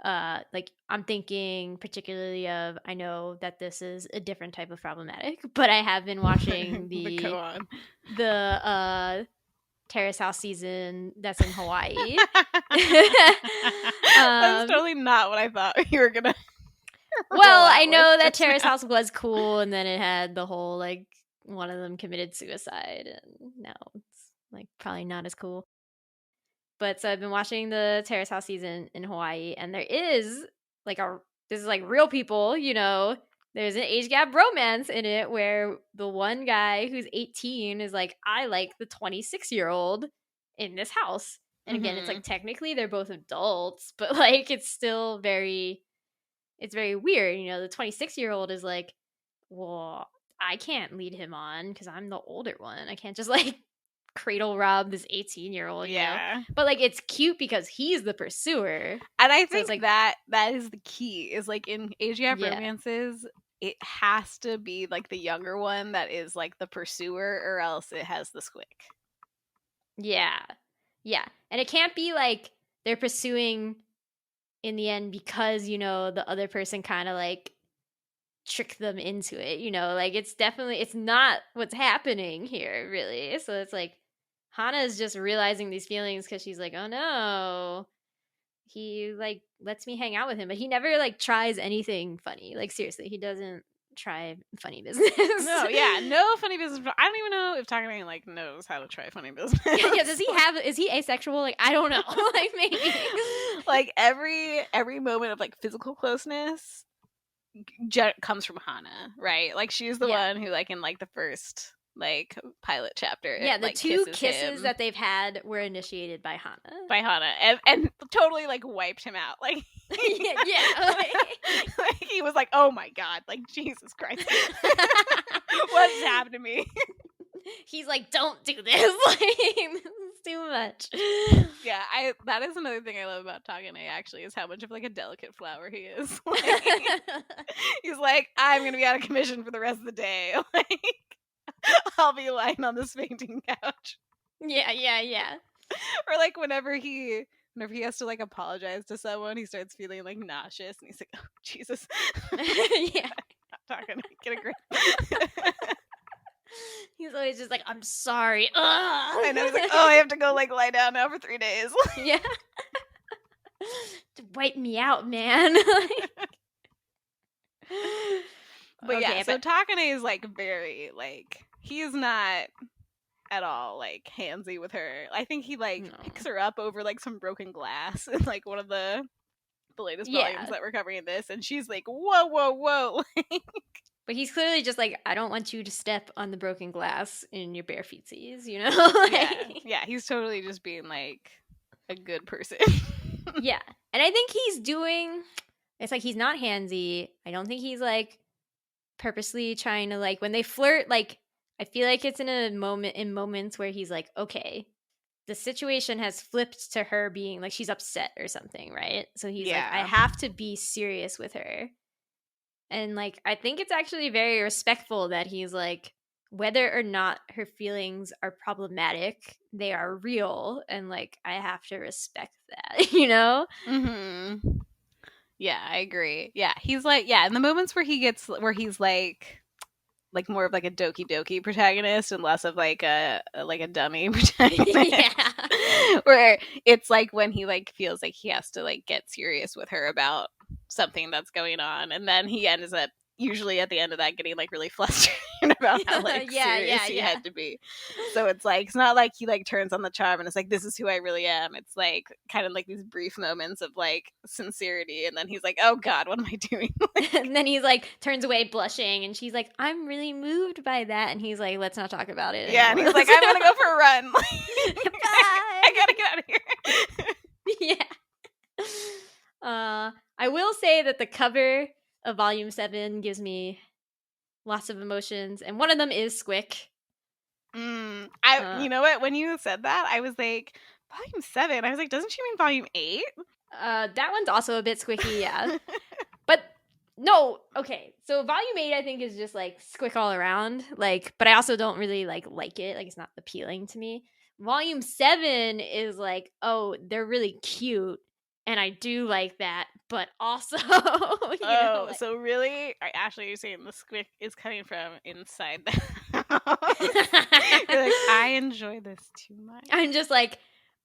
I'm thinking particularly of, I know that this is a different type of problematic, but I have been watching Go on. the Terrace House season that's in Hawaii. That's totally not what I thought you were gonna. Well, I know that Terrace House was cool, and then it had the whole like one of them committed suicide, and now it's like probably not as cool. But so I've been watching the Terrace House season in Hawaii, and there is like this is like real people, There's an age gap romance in it where the one guy who's 18 is like, I like the 26-year-old in this house. And again, it's like technically they're both adults, but like it's very weird. The 26-year-old is like, well, I can't lead him on because I'm the older one. I can't just like cradle rob this 18-year-old, But like it's cute because he's the pursuer. And I think like that is the key, is like in age gap romances, it has to be like the younger one that is like the pursuer, or else it has the squick. Yeah. And it can't be like they're pursuing in the end because, the other person kind of like tricked them into it, like it's not what's happening here, really. So it's like Hana is just realizing these feelings because she's like, oh no, he like lets me hang out with him, but he never like tries anything funny. Like seriously, he doesn't try funny business. No funny business. I don't even know if Takane like knows how to try funny business. Is he asexual? Like I don't know. Like maybe like every moment of like physical closeness comes from Hana, right? Like she's the one who like in like the first like pilot chapter, the like, two kisses that they've had were initiated by Hana and totally like wiped him out, like like he was like, oh my god, like Jesus Christ, what's happened to me? He's like, don't do this, like it's too much. That is another thing I love about Takane, actually, is how much of like a delicate flower he is. Like, he's like, I'm gonna be out of commission for the rest of the day, like I'll be lying on this fainting couch. Yeah. Or like whenever he has to like apologize to someone, he starts feeling like nauseous, and he's like, oh Jesus. Yeah. Not Takane, get a grip. He's always just like, I'm sorry. I know, he's like, oh, I have to go like lie down now for 3 days. Yeah. To wipe me out, man. But so Takane is like very like, he's not at all like handsy with her. I think he like picks her up over like some broken glass in like one of the latest volumes that we're covering in this, and she's like, whoa. But he's clearly just like, I don't want you to step on the broken glass in your bare feetsies, Yeah, he's totally just being like a good person. Yeah. And I think it's like he's not handsy. I don't think he's like purposely trying to like, when they flirt, like I feel like it's in moments where he's like, okay, the situation has flipped to her being like, she's upset or something, right? So he's like, I have to be serious with her. And like, I think it's actually very respectful that he's like, whether or not her feelings are problematic, they are real, and like I have to respect that, Yeah, I agree. Yeah, he's like, in the moments where he's like more of like a doki protagonist and less of like a dummy protagonist. Where it's like when he like feels like he has to like get serious with her about something that's going on, and then he ends up usually at the end of that getting like really flustered about how like serious he had to be. So it's like, it's not like he like turns on the charm and it's like, this is who I really am. It's like kind of like these brief moments of like sincerity, and then he's like, oh god, what am I doing? And then he's like turns away blushing, and she's like, I'm really moved by that, and he's like, let's not talk about it anymore. And he's like, I'm gonna go for a run. Bye. I gotta get out of here. Yeah. I will say that the cover of Volume 7 gives me lots of emotions, and one of them is Squick. You know what? When you said that, I was like, Volume 7? I was like, doesn't she mean Volume 8? That one's also a bit squicky, yeah. But no, okay. So Volume 8 I think is just like Squick all around, like, but I also don't really like it. Like, it's not appealing to me. Volume 7 is like, oh, they're really cute, and I do like that, but also So really, Ashley, you're saying the squick is coming from inside the house? You're like, I enjoy this too much. I'm just like,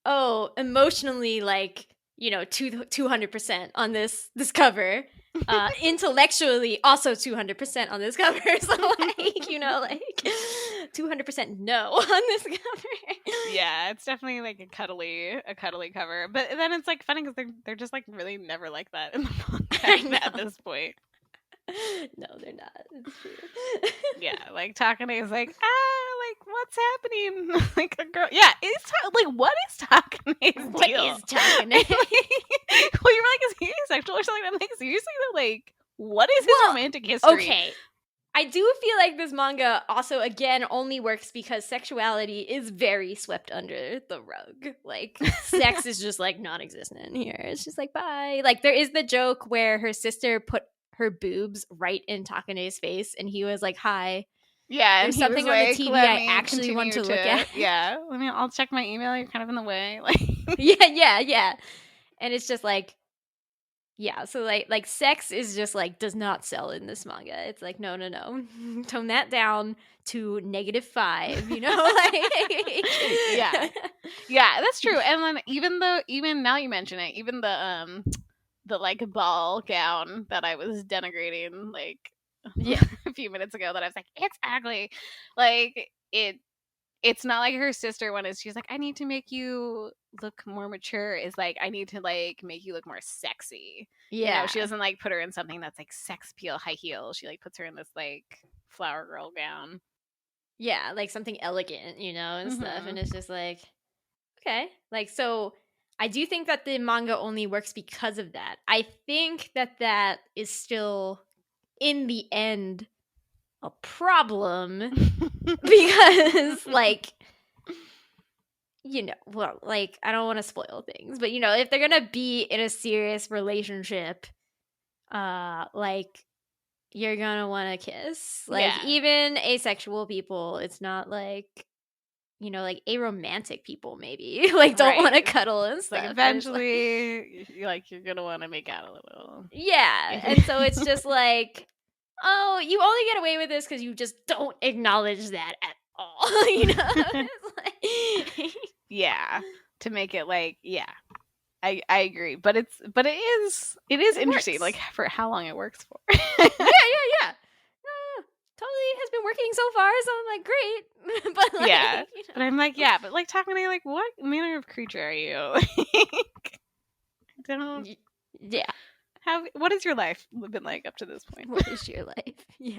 oh, emotionally, like, 200% on this cover. Intellectually, also 200% on this cover. So, like, 200% no on this cover. Yeah, it's definitely like a cuddly cover. But then it's like funny because they're just like really never like that in the manga at this point. No, they're not. It's true. Yeah, like Takane is like, like what's happening? Like a girl. Yeah, like what is Takane's deal? What is Takane? Well, you were like, is he asexual or something? I'm like, seriously, like, what is his romantic history? Okay. I do feel like this manga also, again, only works because sexuality is very swept under the rug. Like, sex is just, like, non-existent here. It's just like, bye. Like, there is the joke where her sister put her boobs right in Takane's face, and he was like, hi. Yeah, there's something on the TV I actually want to look at. Yeah, I'll check my email. You're kind of in the way. Like, yeah. And it's just like, yeah, so like sex is just like does not sell in this manga. It's like no. Tone that down to -5, like Yeah, that's true. And then even now you mention it, even the like ball gown that I was denigrating like a few minutes ago, that I was like, it's ugly. Like it's not like her sister one is. She's like, I need to make you look more mature. Is like, I need to like make you look more sexy. Yeah, she doesn't like put her in something that's like sex appeal high heels. She like puts her in this like flower girl gown. Yeah, like something elegant, and stuff. And it's just like, okay, like, so I do think that the manga only works because of that. I think that is still in the end a problem because like well, like, I don't want to spoil things, but if they're gonna be in a serious relationship, like, you're gonna want to kiss, like, even asexual people. It's not like like aromantic people maybe like don't want to cuddle and stuff. Like, eventually you're gonna want to make out a little. Yeah. And so it's just like, oh, you only get away with this because you just don't acknowledge that at all. It's like... Yeah, to make it like, yeah, I agree, but it is interesting, like, for how long it works for. yeah. Totally has been working so far, so I'm like, great. But like, but I'm like, yeah, but like, Takane, like, what manner of creature are you? Like, I don't. Yeah. What has your life been like up to this point? What is your life? Yeah.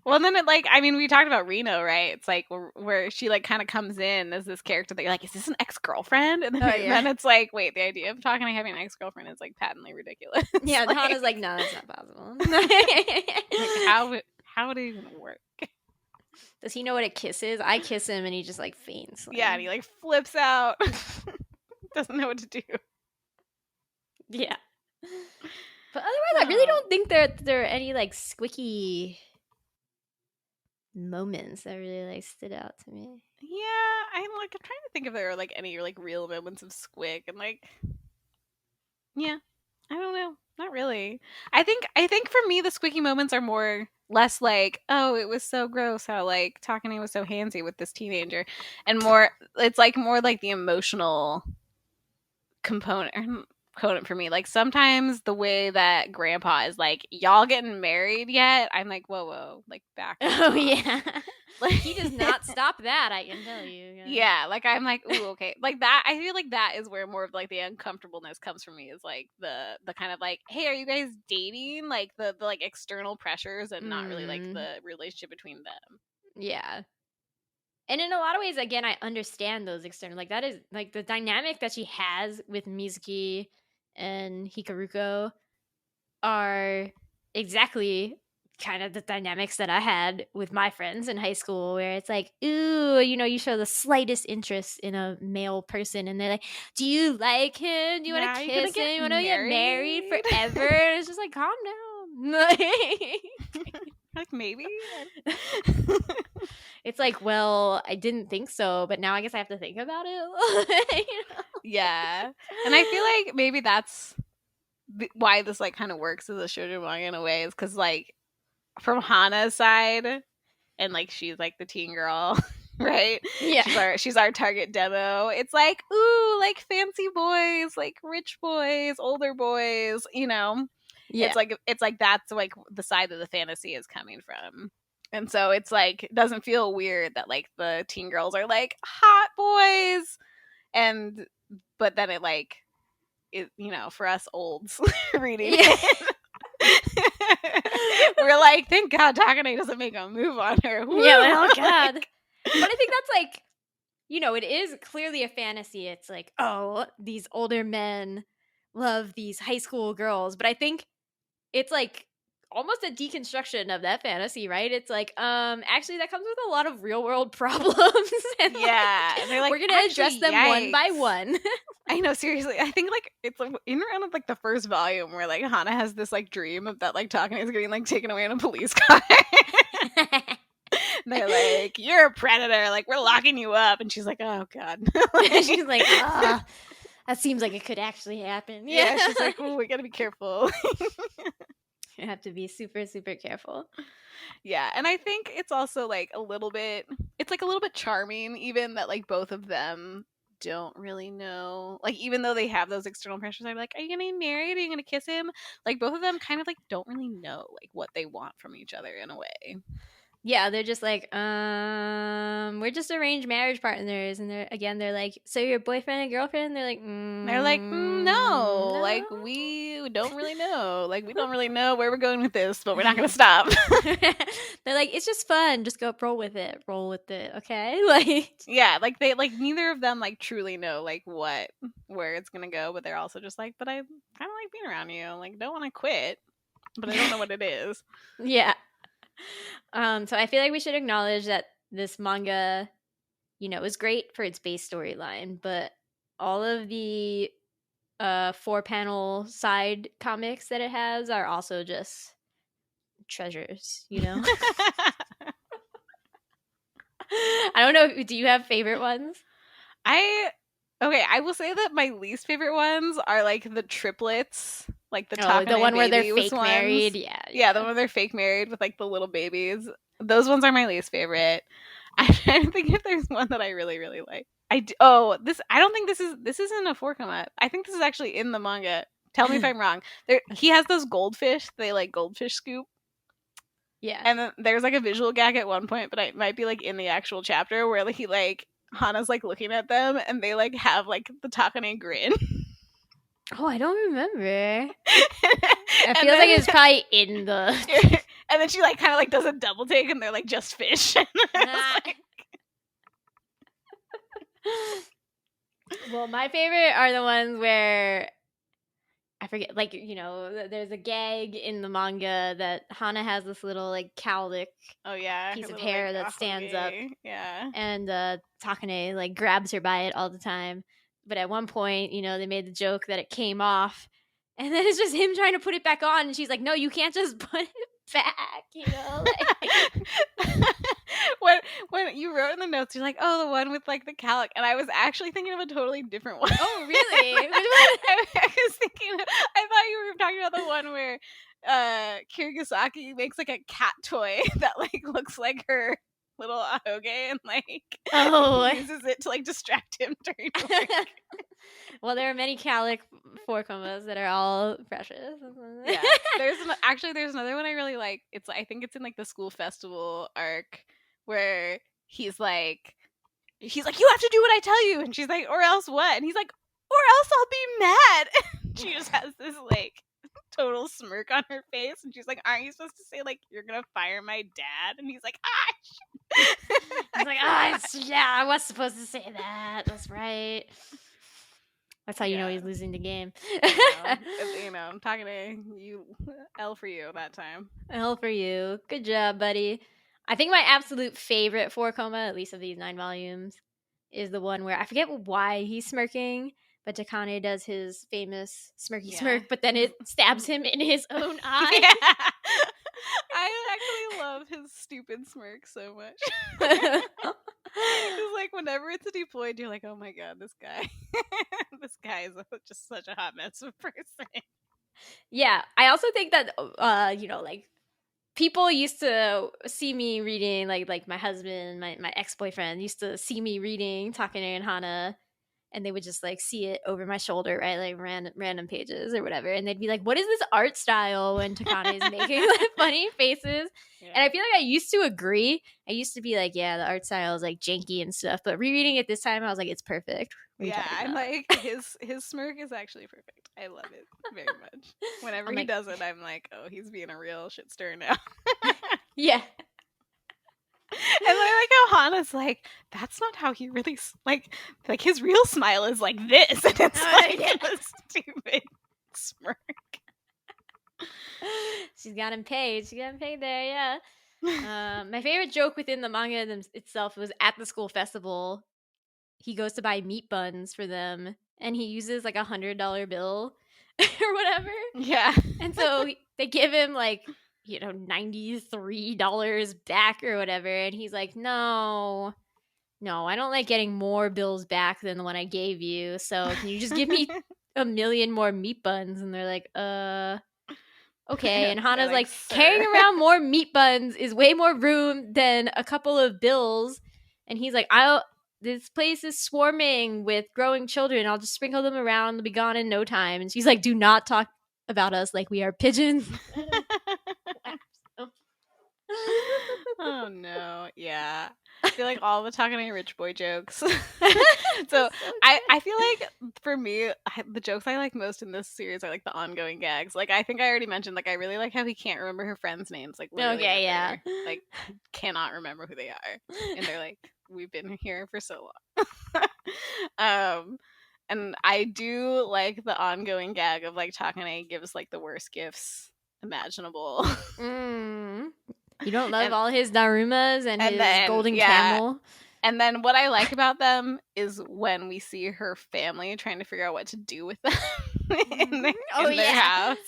Well, then we talked about Rino, right? It's like where she like kind of comes in as this character that you're like, is this an ex-girlfriend? And then it's like, wait, the idea of Takane having an ex-girlfriend is like patently ridiculous. Yeah, like, Hana's like, no, that's not possible. Like, how would it even work? Does he know what a kiss is? I kiss him and he just like faints. Like... Yeah, and he like flips out. Doesn't know what to do. Yeah. But otherwise, I really don't think there are any like squicky moments that really like stood out to me. Yeah, I'm trying to think if there are like any like real moments of squick, and like, yeah, I don't know, not really. I think for me the squicky moments are less like, oh, it was so gross how like Takane was so handsy with this teenager, and it's like more like the emotional component for me. Like, sometimes the way that grandpa is like, y'all getting married yet? I'm like, whoa, like, back off. Yeah. Like, he does not stop that, I can tell you. Yeah, like, I'm like, ooh, okay. Like, that, I feel like that is where more of like the uncomfortableness comes from me, is like the kind of like, hey, are you guys dating? Like the like external pressures, and not really like the relationship between them. Yeah. And in a lot of ways, again, I understand those external, like, that is like the dynamic that she has with Mizuki and Hikaruko are exactly kind of the dynamics that I had with my friends in high school, where it's like, ooh, you show the slightest interest in a male person and they're like, do you like him? Do you want to kiss him? You want to get married forever? And it's just like, calm down. Like, maybe? It's like, well, I didn't think so, but now I guess I have to think about it. Yeah. And I feel like maybe that's why this like kind of works as a shoujo manga in a way, is because like from Hana's side, and like she's like the teen girl, right? Yeah. She's our target demo. It's like, ooh, like fancy boys, like rich boys, older boys, Yeah. It's like that's like the side that the fantasy is coming from. And so it's like, it doesn't feel weird that like the teen girls are like hot boys, but then it like it, for us olds reading it, we're like, thank God Takane doesn't make a move on her. Woo! Yeah, oh God. But I think that's like, it is clearly a fantasy. It's like, oh, these older men love these high school girls. But I think it's like almost a deconstruction of that fantasy, right? It's like, actually that comes with a lot of real world problems. And yeah. Like, and they're like, we're gonna address them one by one. I know, seriously. I think like it's like in around like the first volume where like Hana has this like dream of that like Takane is getting like taken away in a police car. They're like, you're a predator, like we're locking you up, and she's like, oh God. She's like, that seems like it could actually happen. Yeah, she's like, oh, we gotta be careful. You have to be super, super careful. Yeah, and I think it's also like a little bit charming even that like both of them don't really know, like even though they have those external pressures, I'm like, are you gonna get married, are you gonna kiss him, like both of them kind of like don't really know like what they want from each other in a way. Yeah, they're just like, we're just arranged marriage partners, and they're like, so you're boyfriend and girlfriend? They're like, they're like, no, like we don't really know, like we don't really know where we're going with this, but we're not gonna stop. They're like, it's just fun, just go roll with it, okay? Like, yeah, like they like neither of them like truly know like where it's gonna go, but they're also just like, but I kind of like being around you, like don't want to quit, but I don't know what it is. Yeah. So I feel like we should acknowledge that this manga, is great for its base storyline, but all of the 4-panel side comics that it has are also just treasures, I don't know, do you have favorite ones? I will say that my least favorite ones are like the triplets, like the the one where they're fake married. Yeah, the one where they're fake married with like the little babies. Those ones are my least favorite. I'm trying to think if there's one that I really, really like. I don't think this isn't a 4-comma. I think this is actually in the manga. Tell me if I'm wrong. He has those goldfish. They like goldfish scoop. Yeah. And then there's like a visual gag at one point, but it might be like in the actual chapter where like, he like Hana's like looking at them and they like have like the Takane grin. Oh, I don't remember. I feel like it's probably in the. And then she like kind of like does a double take and they're like just fish. Well, my favorite are the ones where I forget, like, there's a gag in the manga that Hana has this little like cowlick piece of hair that stands up. Yeah. And Takane like grabs her by it all the time. But at one point, they made the joke that it came off. And then it's just him trying to put it back on. And she's like, no, you can't just put it back, Like... when you wrote in the notes, you're like, oh, the one with like the calic. And I was actually thinking of a totally different one. Oh, really? I was thinking, I thought you were talking about the one where Kirigasaki makes like a cat toy that like looks like her little ahoge and like uses it to like distract him during work. Well, there are many calic 4-commas that are all precious. Yeah, there's another one I really like. I think it's in like the school festival arc where he's like, you have to do what I tell you, and she's like, or else what? And he's like, or else I'll be mad. She just has this like total smirk on her face, and she's like, aren't you supposed to say like you're gonna fire my dad? And he's like, he's like, yeah, I was supposed to say that. That's right. That's how you know he's losing the game. I'm talking to you. L for you that time. L for you. Good job, buddy. I think my absolute favorite 4-koma, at least of these 9 volumes, is the one where I forget why he's smirking, but Takane does his famous smirky smirk, but then it stabs him in his own eye. Yeah. I actually love his stupid smirk so much. Because like whenever it's deployed, you're like, oh my god, this guy is just such a hot mess of person. Yeah, I also think that like people used to see me reading, like my husband, my ex-boyfriend used to see me reading Takane and Hana, and they would just like see it over my shoulder, right, like random pages or whatever, and they'd be like, what is this art style when Takane is making like funny faces? And I feel like I used to agree. I used to be like, yeah, the art style is like janky and stuff, but rereading it this time I was like, it's perfect. I'm like, his smirk is actually perfect. I love it very much. Whenever he does it, I'm like, oh, he's being a real shit stirrer now. Yeah. And I like how Hana's like, that's not how he really like his real smile is like this, and it's a stupid smirk. She's got him paid. There, yeah. My favorite joke within the manga itself was at the school festival. He goes to buy meat buns for them, and he uses like $100 bill or whatever. Yeah. And so they give him like, $93 back or whatever, and he's like, no, I don't like getting more bills back than the one I gave you, so can you just give me 1 million more meat buns? And they're like, okay. And Hana's like, carrying around more meat buns is way more room than a couple of bills. And he's like, this place is swarming with growing children, I'll just sprinkle them around, they'll be gone in no time. And she's like, do not talk about us like we are pigeons. Oh no, yeah. I feel like all the Takane rich boy jokes. So I feel like for me, the jokes I like most in this series are like the ongoing gags. Like I think I already mentioned, like I really like how he can't remember her friends' names. Like okay, yeah, like cannot remember who they are, and they're like, we've been here for so long. And I do like the ongoing gag of like Takane gives like the worst gifts imaginable. You don't love all his Darumas and his golden camel? And then what I like about them is when we see her family trying to figure out what to do with them in their house.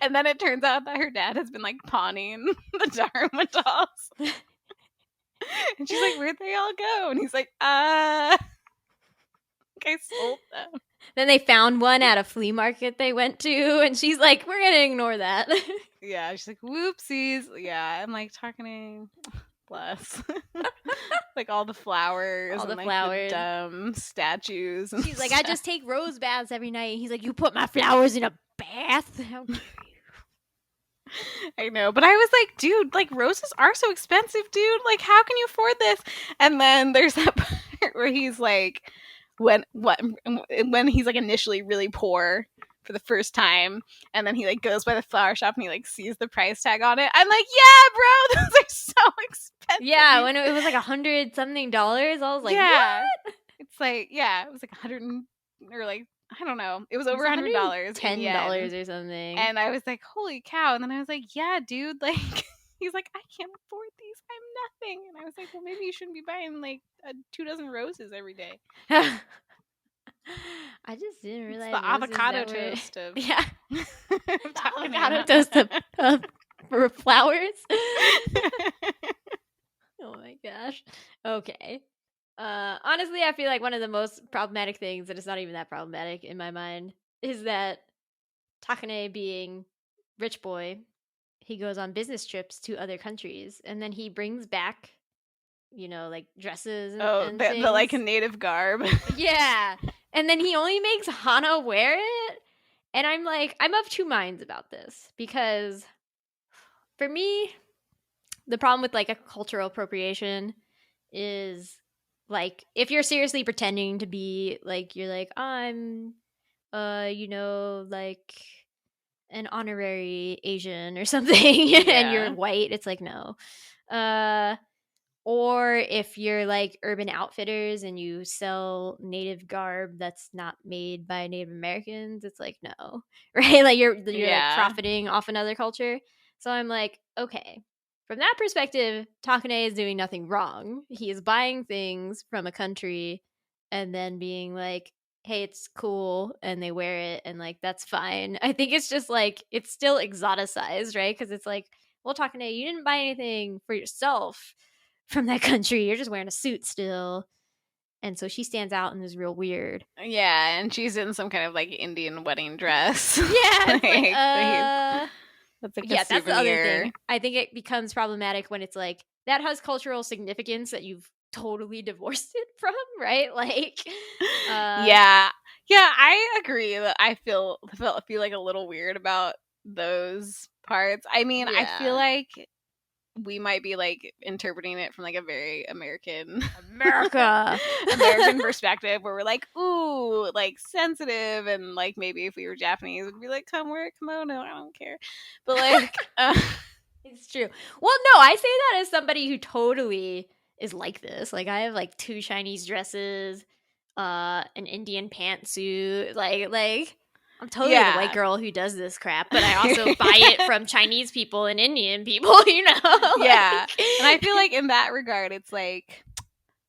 And then it turns out that her dad has been like pawning the Daruma dolls. And she's like, where'd they all go? And he's like, I sold them. Then they found one at a flea market they went to, and she's like, we're gonna ignore that. Yeah, she's like, whoopsies. Yeah, I'm like, Takane, bless. Like all the flowers, the dumb statues. She's like, I just take rose baths every night. And he's like, you put my flowers in a bath? How dare you? I know, but I was like, dude, like roses are so expensive, dude. Like, how can you afford this? And then there's that part where he's like, when he's like initially really poor for the first time, and then he like goes by the flower shop and he like sees the price tag on it. I'm like, yeah, bro, those are so expensive. Yeah, when it was like $100 something, I was like, what? It's like, yeah, it was like 100 or like, I don't know, it was over $100, $10 or something. And I was like, holy cow. And then I was like, yeah, dude, like he's like, I can't afford these, I'm nothing. And I was like, well, maybe you shouldn't be buying like 2 dozen roses every day. I just didn't realize it's the avocado toast of avocado toast of for flowers. Oh my gosh. Okay. Honestly, I feel like one of the most problematic things, and it's not even that problematic in my mind, is that Takane, being rich boy, he goes on business trips to other countries, and then he brings back, like dresses and things. The like a native garb. Yeah. And then he only makes Hana wear it. And I'm like, I'm of two minds about this. Because for me, the problem with like a cultural appropriation is like, if you're seriously pretending to be like, you're like, I'm, like an honorary Asian or something, and you're white, it's like, no. Or if you're like Urban Outfitters and you sell native garb that's not made by Native Americans, it's like no, right? Like you're like profiting off another culture. So I'm like, okay, from that perspective, Takane is doing nothing wrong. He is buying things from a country and then being like, hey, it's cool, and they wear it, and like that's fine. I think it's just like it's still exoticized, right? Because it's like, well, Takane, you didn't buy anything for yourself from that country. You're just wearing a suit still. And so she stands out and is real weird. Yeah, and she's in some kind of like Indian wedding dress. Yeah, that's like yeah, that's the other thing. I think it becomes problematic when it's like that has cultural significance that you've totally divorced it from, right? Like, yeah, I agree. That I feel like a little weird about those parts. I mean, I feel like we might be like interpreting it from like a very American perspective, where we're like, ooh, like sensitive, and like maybe if we were Japanese, we'd be like, come wear a kimono, I don't care. But like, it's true. Well, no, I say that as somebody who totally is like this. Like, I have like 2 Chinese dresses, an Indian pantsuit, like. I'm totally the white girl who does this crap, but I also buy it from Chinese people and Indian people, you know? Yeah. And I feel like in that regard, it's like,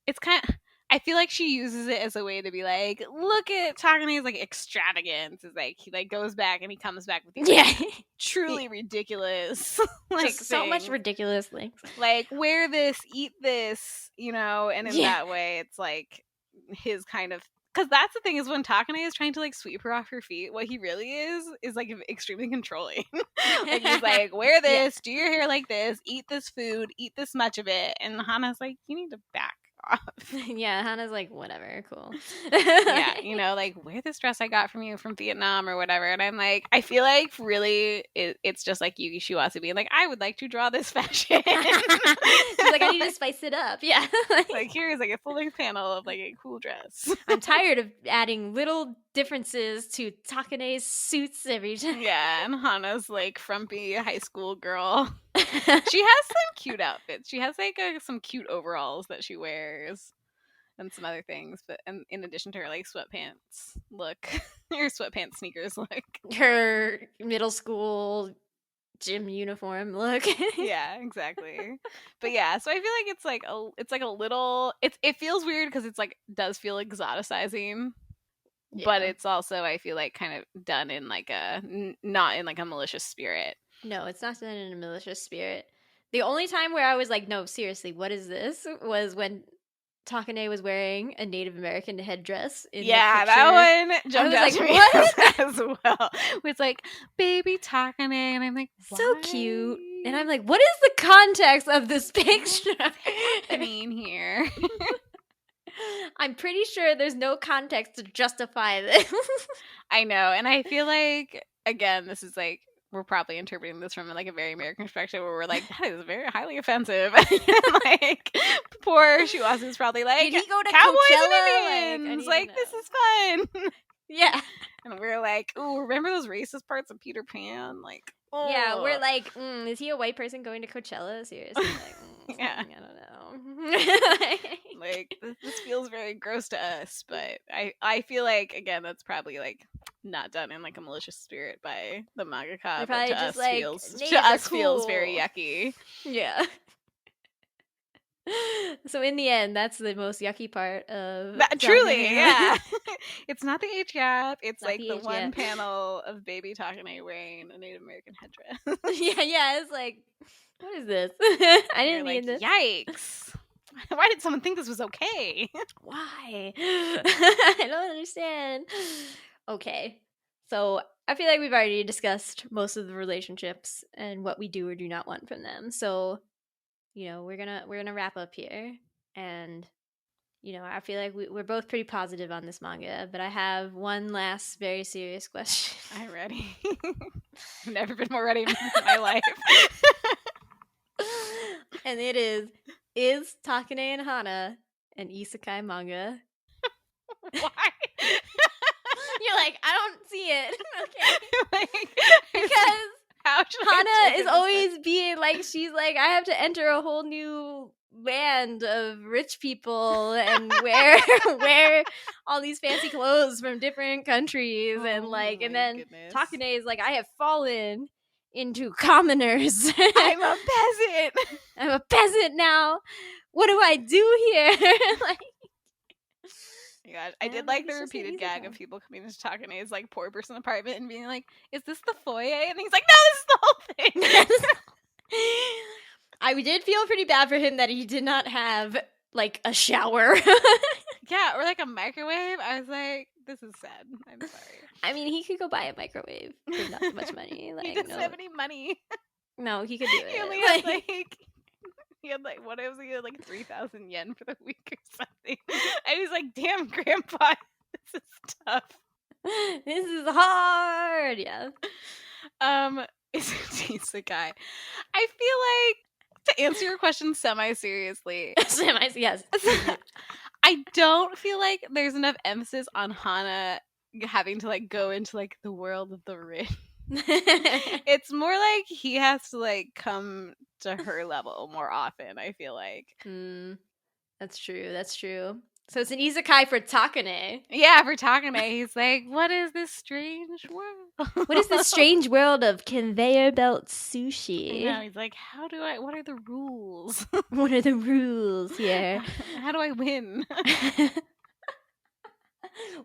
it's kind of, I feel like she uses it as a way to be like, look at Takane's like extravagance. It's like, he like goes back and he comes back with these like, truly ridiculous, like just so much ridiculous things. Like, wear this, eat this, you know? And in that way, it's like his kind of, because that's the thing, is when Takane is trying to like sweep her off her feet, what he really is like extremely controlling. Like he's like, wear this, do your hair like this, eat this food, eat this much of it, and Hana's like, you need to back off. Yeah, Hana's like, whatever, cool. Yeah, you know, like, wear this dress I got from you from Vietnam or whatever. And I'm like, I feel like really it's just like Yuki Shiwasu being like, I would like to draw this fashion. She's like, I need to spice it up. Yeah. Like, here's like a full-length panel of like a cool dress. I'm tired of adding little differences to Takane's suits every time. Yeah, and Hana's like frumpy high school girl. She has some cute outfits. She has like some cute overalls that she wears and some other things, but in addition to her like sweatpants look, her sweatpants sneakers look, her middle school gym uniform look. Yeah, exactly. But yeah, so I feel like it's like a little, it feels weird because it's like does feel exoticizing. Yeah. But it's also, I feel like, kind of done in like not in like a malicious spirit. No, it's not done in a malicious spirit. The only time where I was like, no, seriously, what is this? Was when Takane was wearing a Native American headdress. That one jumped out to me as well. It's like, baby Takane, and I'm like, why? So cute. And I'm like, what is the context of this picture? I mean, here. I'm pretty sure there's no context to justify this. I know, and I feel like, again, this is like, we're probably interpreting this from like a very American perspective, where we're like, that is very highly offensive. Like, poor Shiwasu's probably like, did he go to Cowboys Coachella? and Indians, like this is fun. Yeah. And we're like, ooh, remember those racist parts of Peter Pan? Like, oh. Yeah, we're like, is he a white person going to Coachella? Seriously, like, yeah, I don't know. Like, this feels very gross to us, but I feel like, again, that's probably like not done in like a malicious spirit by the mangaka, but to us like, feels very yucky. Yeah. So in the end, that's the most yucky part of that, truly, yeah. It's not the H gap. It's like the one H-gap. panel of baby Takane wearing a Native American headdress. Yeah. It's like, what is this? I didn't mean like, this. Yikes! Why did someone think this was okay? Why? I don't understand. Okay, so I feel like we've already discussed most of the relationships and what we do or do not want from them. So, you know, we're gonna wrap up here, and you know, I feel like we're both pretty positive on this manga, but I have one last very serious question. I'm ready. I've never been more ready in my life. And it is Takane and Hana an isekai manga? Why? You're like, I don't see it. Okay. Like, because Hana is always being like, she's like, I have to enter a whole new band of rich people and wear all these fancy clothes from different countries, and then goodness. Takane is like, I have fallen into commoners. I'm a peasant. I'm a peasant now. What do I do here? Like, Oh my gosh, I did like the repeated gag of people coming into Takane's like poor person apartment and being like, "Is this the foyer?" And he's like, "No, this is the whole thing." I did feel pretty bad for him that he did not have like a shower. Yeah, or like a microwave. I was like, this is sad. I'm sorry. I mean, he could go buy a microwave for not so much money. Like, he doesn't have any money. No, he could do it. He only had he had like, what was he had like 3,000 yen for the week or something. I was like, damn, Grandpa, this is tough. This is hard. Yeah. He's the guy. I feel like, to answer your question semi-seriously. Yes. I don't feel like there's enough emphasis on Hana having to like go into like the world of the rich. It's more like he has to like come to her level more often, I feel like. That's true. So it's an isekai for Takane. Yeah, for Takane. He's like, what is this strange world? What is this strange world of conveyor belt sushi? No, he's like, what are the rules? What are the rules here? How do I win?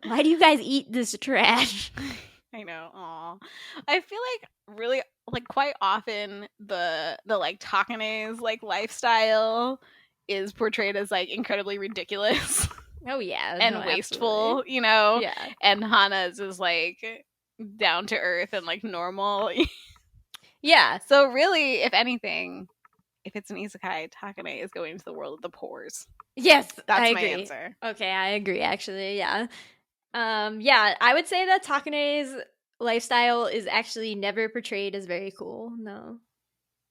Why do you guys eat this trash? I know. Aw. I feel like really like quite often the like Takane's like lifestyle is portrayed as like incredibly ridiculous. Oh yeah. And wasteful, absolutely. you know? Yeah. And Hana's is like down to earth and like normal. Yeah. So really, if anything, if it's an isekai, Takane is going to the world of the pores. Yes, That's I my agree. answer. Okay, I agree actually, yeah. Yeah, I would say that Takane's lifestyle is actually never portrayed as very cool. No.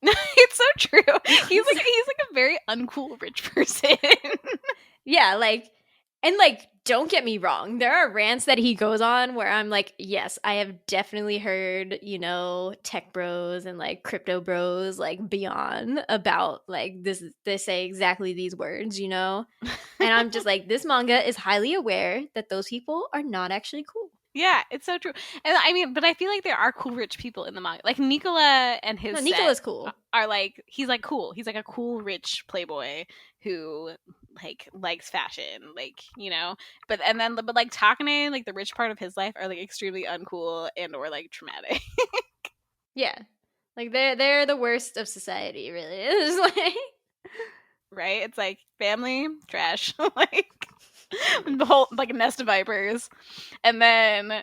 It's so true. He's like a very uncool rich person. Yeah, and don't get me wrong, there are rants that he goes on where I'm like, yes, I have definitely heard, tech bros and like crypto bros like beyond about like they say exactly these words, and I'm just like, this manga is highly aware that those people are not actually cool. Yeah, it's so true. And I mean, but I feel like there are cool rich people in the manga. Like Nicola and his Nicola's cool. Are like, he's like cool. He's like a cool rich playboy who like likes fashion, like, but like Takane, like the rich part of his life are like extremely uncool and or like traumatic. Yeah. Like they're the worst of society, really. It's like, right? It's like family, trash, like the whole like a nest of vipers. And then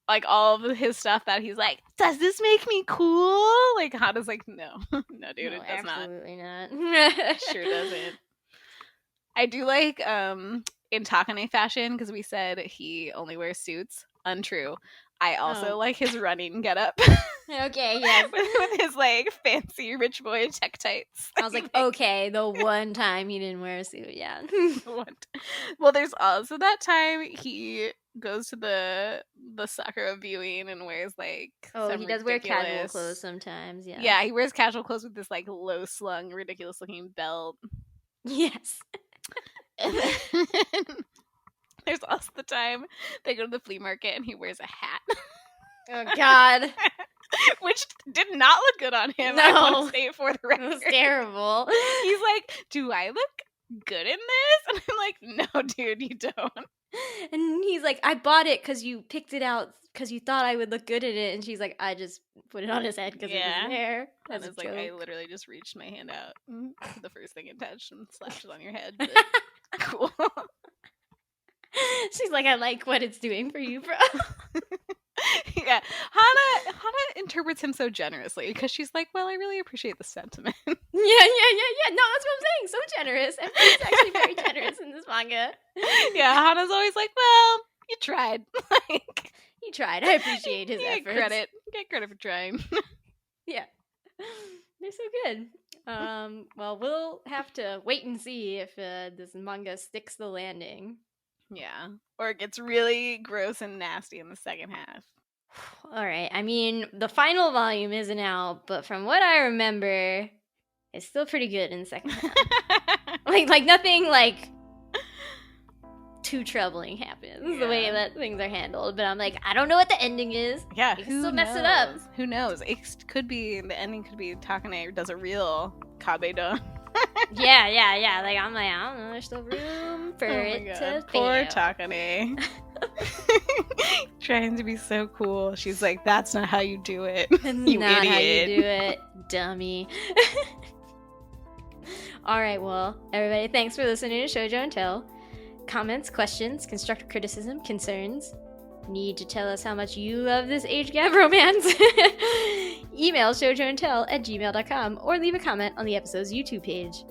like all of his stuff that he's like, does this make me cool? Like Hana's like, no, dude, no, it does absolutely not. Sure doesn't. I do like in Takane fashion, because we said he only wears suits. Untrue. I also like his running getup. Okay, yes. with his like fancy rich boy tech tights. I was like, okay, the one time he didn't wear a suit, yeah. Well, there's also that time he goes to the Sakura viewing and wears like he does wear casual clothes sometimes, yeah. Yeah, he wears casual clothes with this like low slung, ridiculous looking belt. Yes. And then there's also the time they go to the flea market and he wears a hat. Oh God. Which did not look good on him. No. I want to say it for the record. It was terrible. He's like, do I look good in this? And I'm like, no, dude, you don't. And he's like, I bought it because you picked it out because you thought I would look good in it. And she's like, I just put it on his head because it was there. And it's like, I literally just reached my hand out to the first thing it touched and slashed it on your head. But cool. She's like, I like what it's doing for you, bro. Yeah, Hana interprets him so generously because she's like, well, I really appreciate the sentiment. Yeah. No, that's what I'm saying. So generous. Everybody's actually very generous in this manga. Yeah, Hana's always like, well, you tried. Like, he tried. I appreciate his efforts. Get credit for trying. Yeah, they're so good. Well, we'll have to wait and see if this manga sticks the landing. Yeah, or it gets really gross and nasty in the second half. All right. I mean, the final volume isn't out, but from what I remember, it's still pretty good in the second half. Like nothing like too troubling happens the way that things are handled. But I'm like, I don't know what the ending is. Yeah, you can still mess it up. Who knows? It could be the ending. Could be Takane does a real Kabedon. yeah. Like I'm like, I don't know. There's still room for it to poor fail. Takane. Trying to be so cool. She's like, that's not how you do it. You not idiot. How you do it, dummy. Alright, well, everybody, thanks for listening to Shojo and Tell. Comments, questions, constructive criticism, concerns. Need to tell us how much you love this age gap romance? Email shoujoandtell@gmail.com or leave a comment on the episode's YouTube page.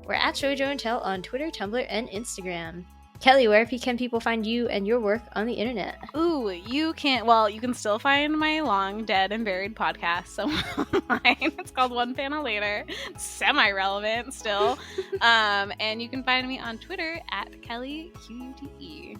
We're at Shojo and Tell on Twitter, Tumblr, and Instagram. Kelly, where can people find you and your work on the internet? Ooh, you can still find my long dead and buried podcast somewhere online. It's called One Panel Later. Semi-relevant still. And you can find me on Twitter at KellyQTE.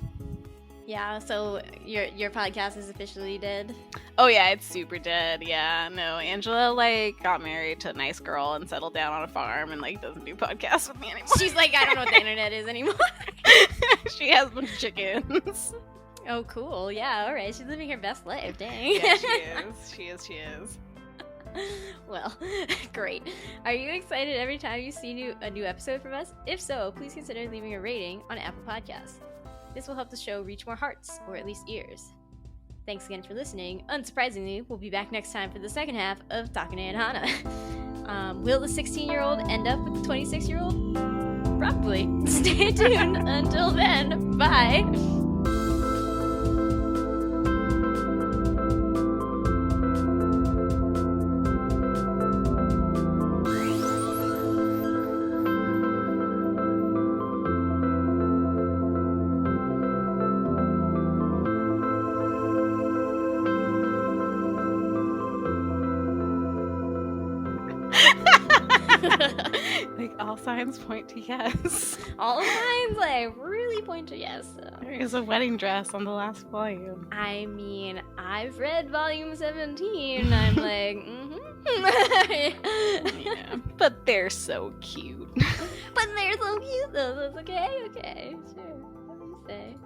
Yeah, so your podcast is officially dead? Oh yeah, it's super dead. Yeah, no, Angela got married to a nice girl and settled down on a farm and doesn't do podcasts with me anymore. She's like, I don't know what the internet is anymore. She has a bunch of chickens. Oh, cool. Yeah, all right. She's living her best life. Dang. Yeah, she is. Well, great. Are you excited every time you see a new episode from us? If so, please consider leaving a rating on Apple Podcasts. This will help the show reach more hearts, or at least ears. Thanks again for listening. Unsurprisingly, we'll be back next time for the second half of Takane and Hana. Will the 16-year-old end up with the 26-year-old? Probably. Stay tuned. Until then, bye! All signs point to yes. All signs really point to yes. So. There is a wedding dress on the last volume. I mean, I've read volume 17. I'm like, Yeah, but they're so cute. But they're so cute though. That's okay. Sure. What do you say?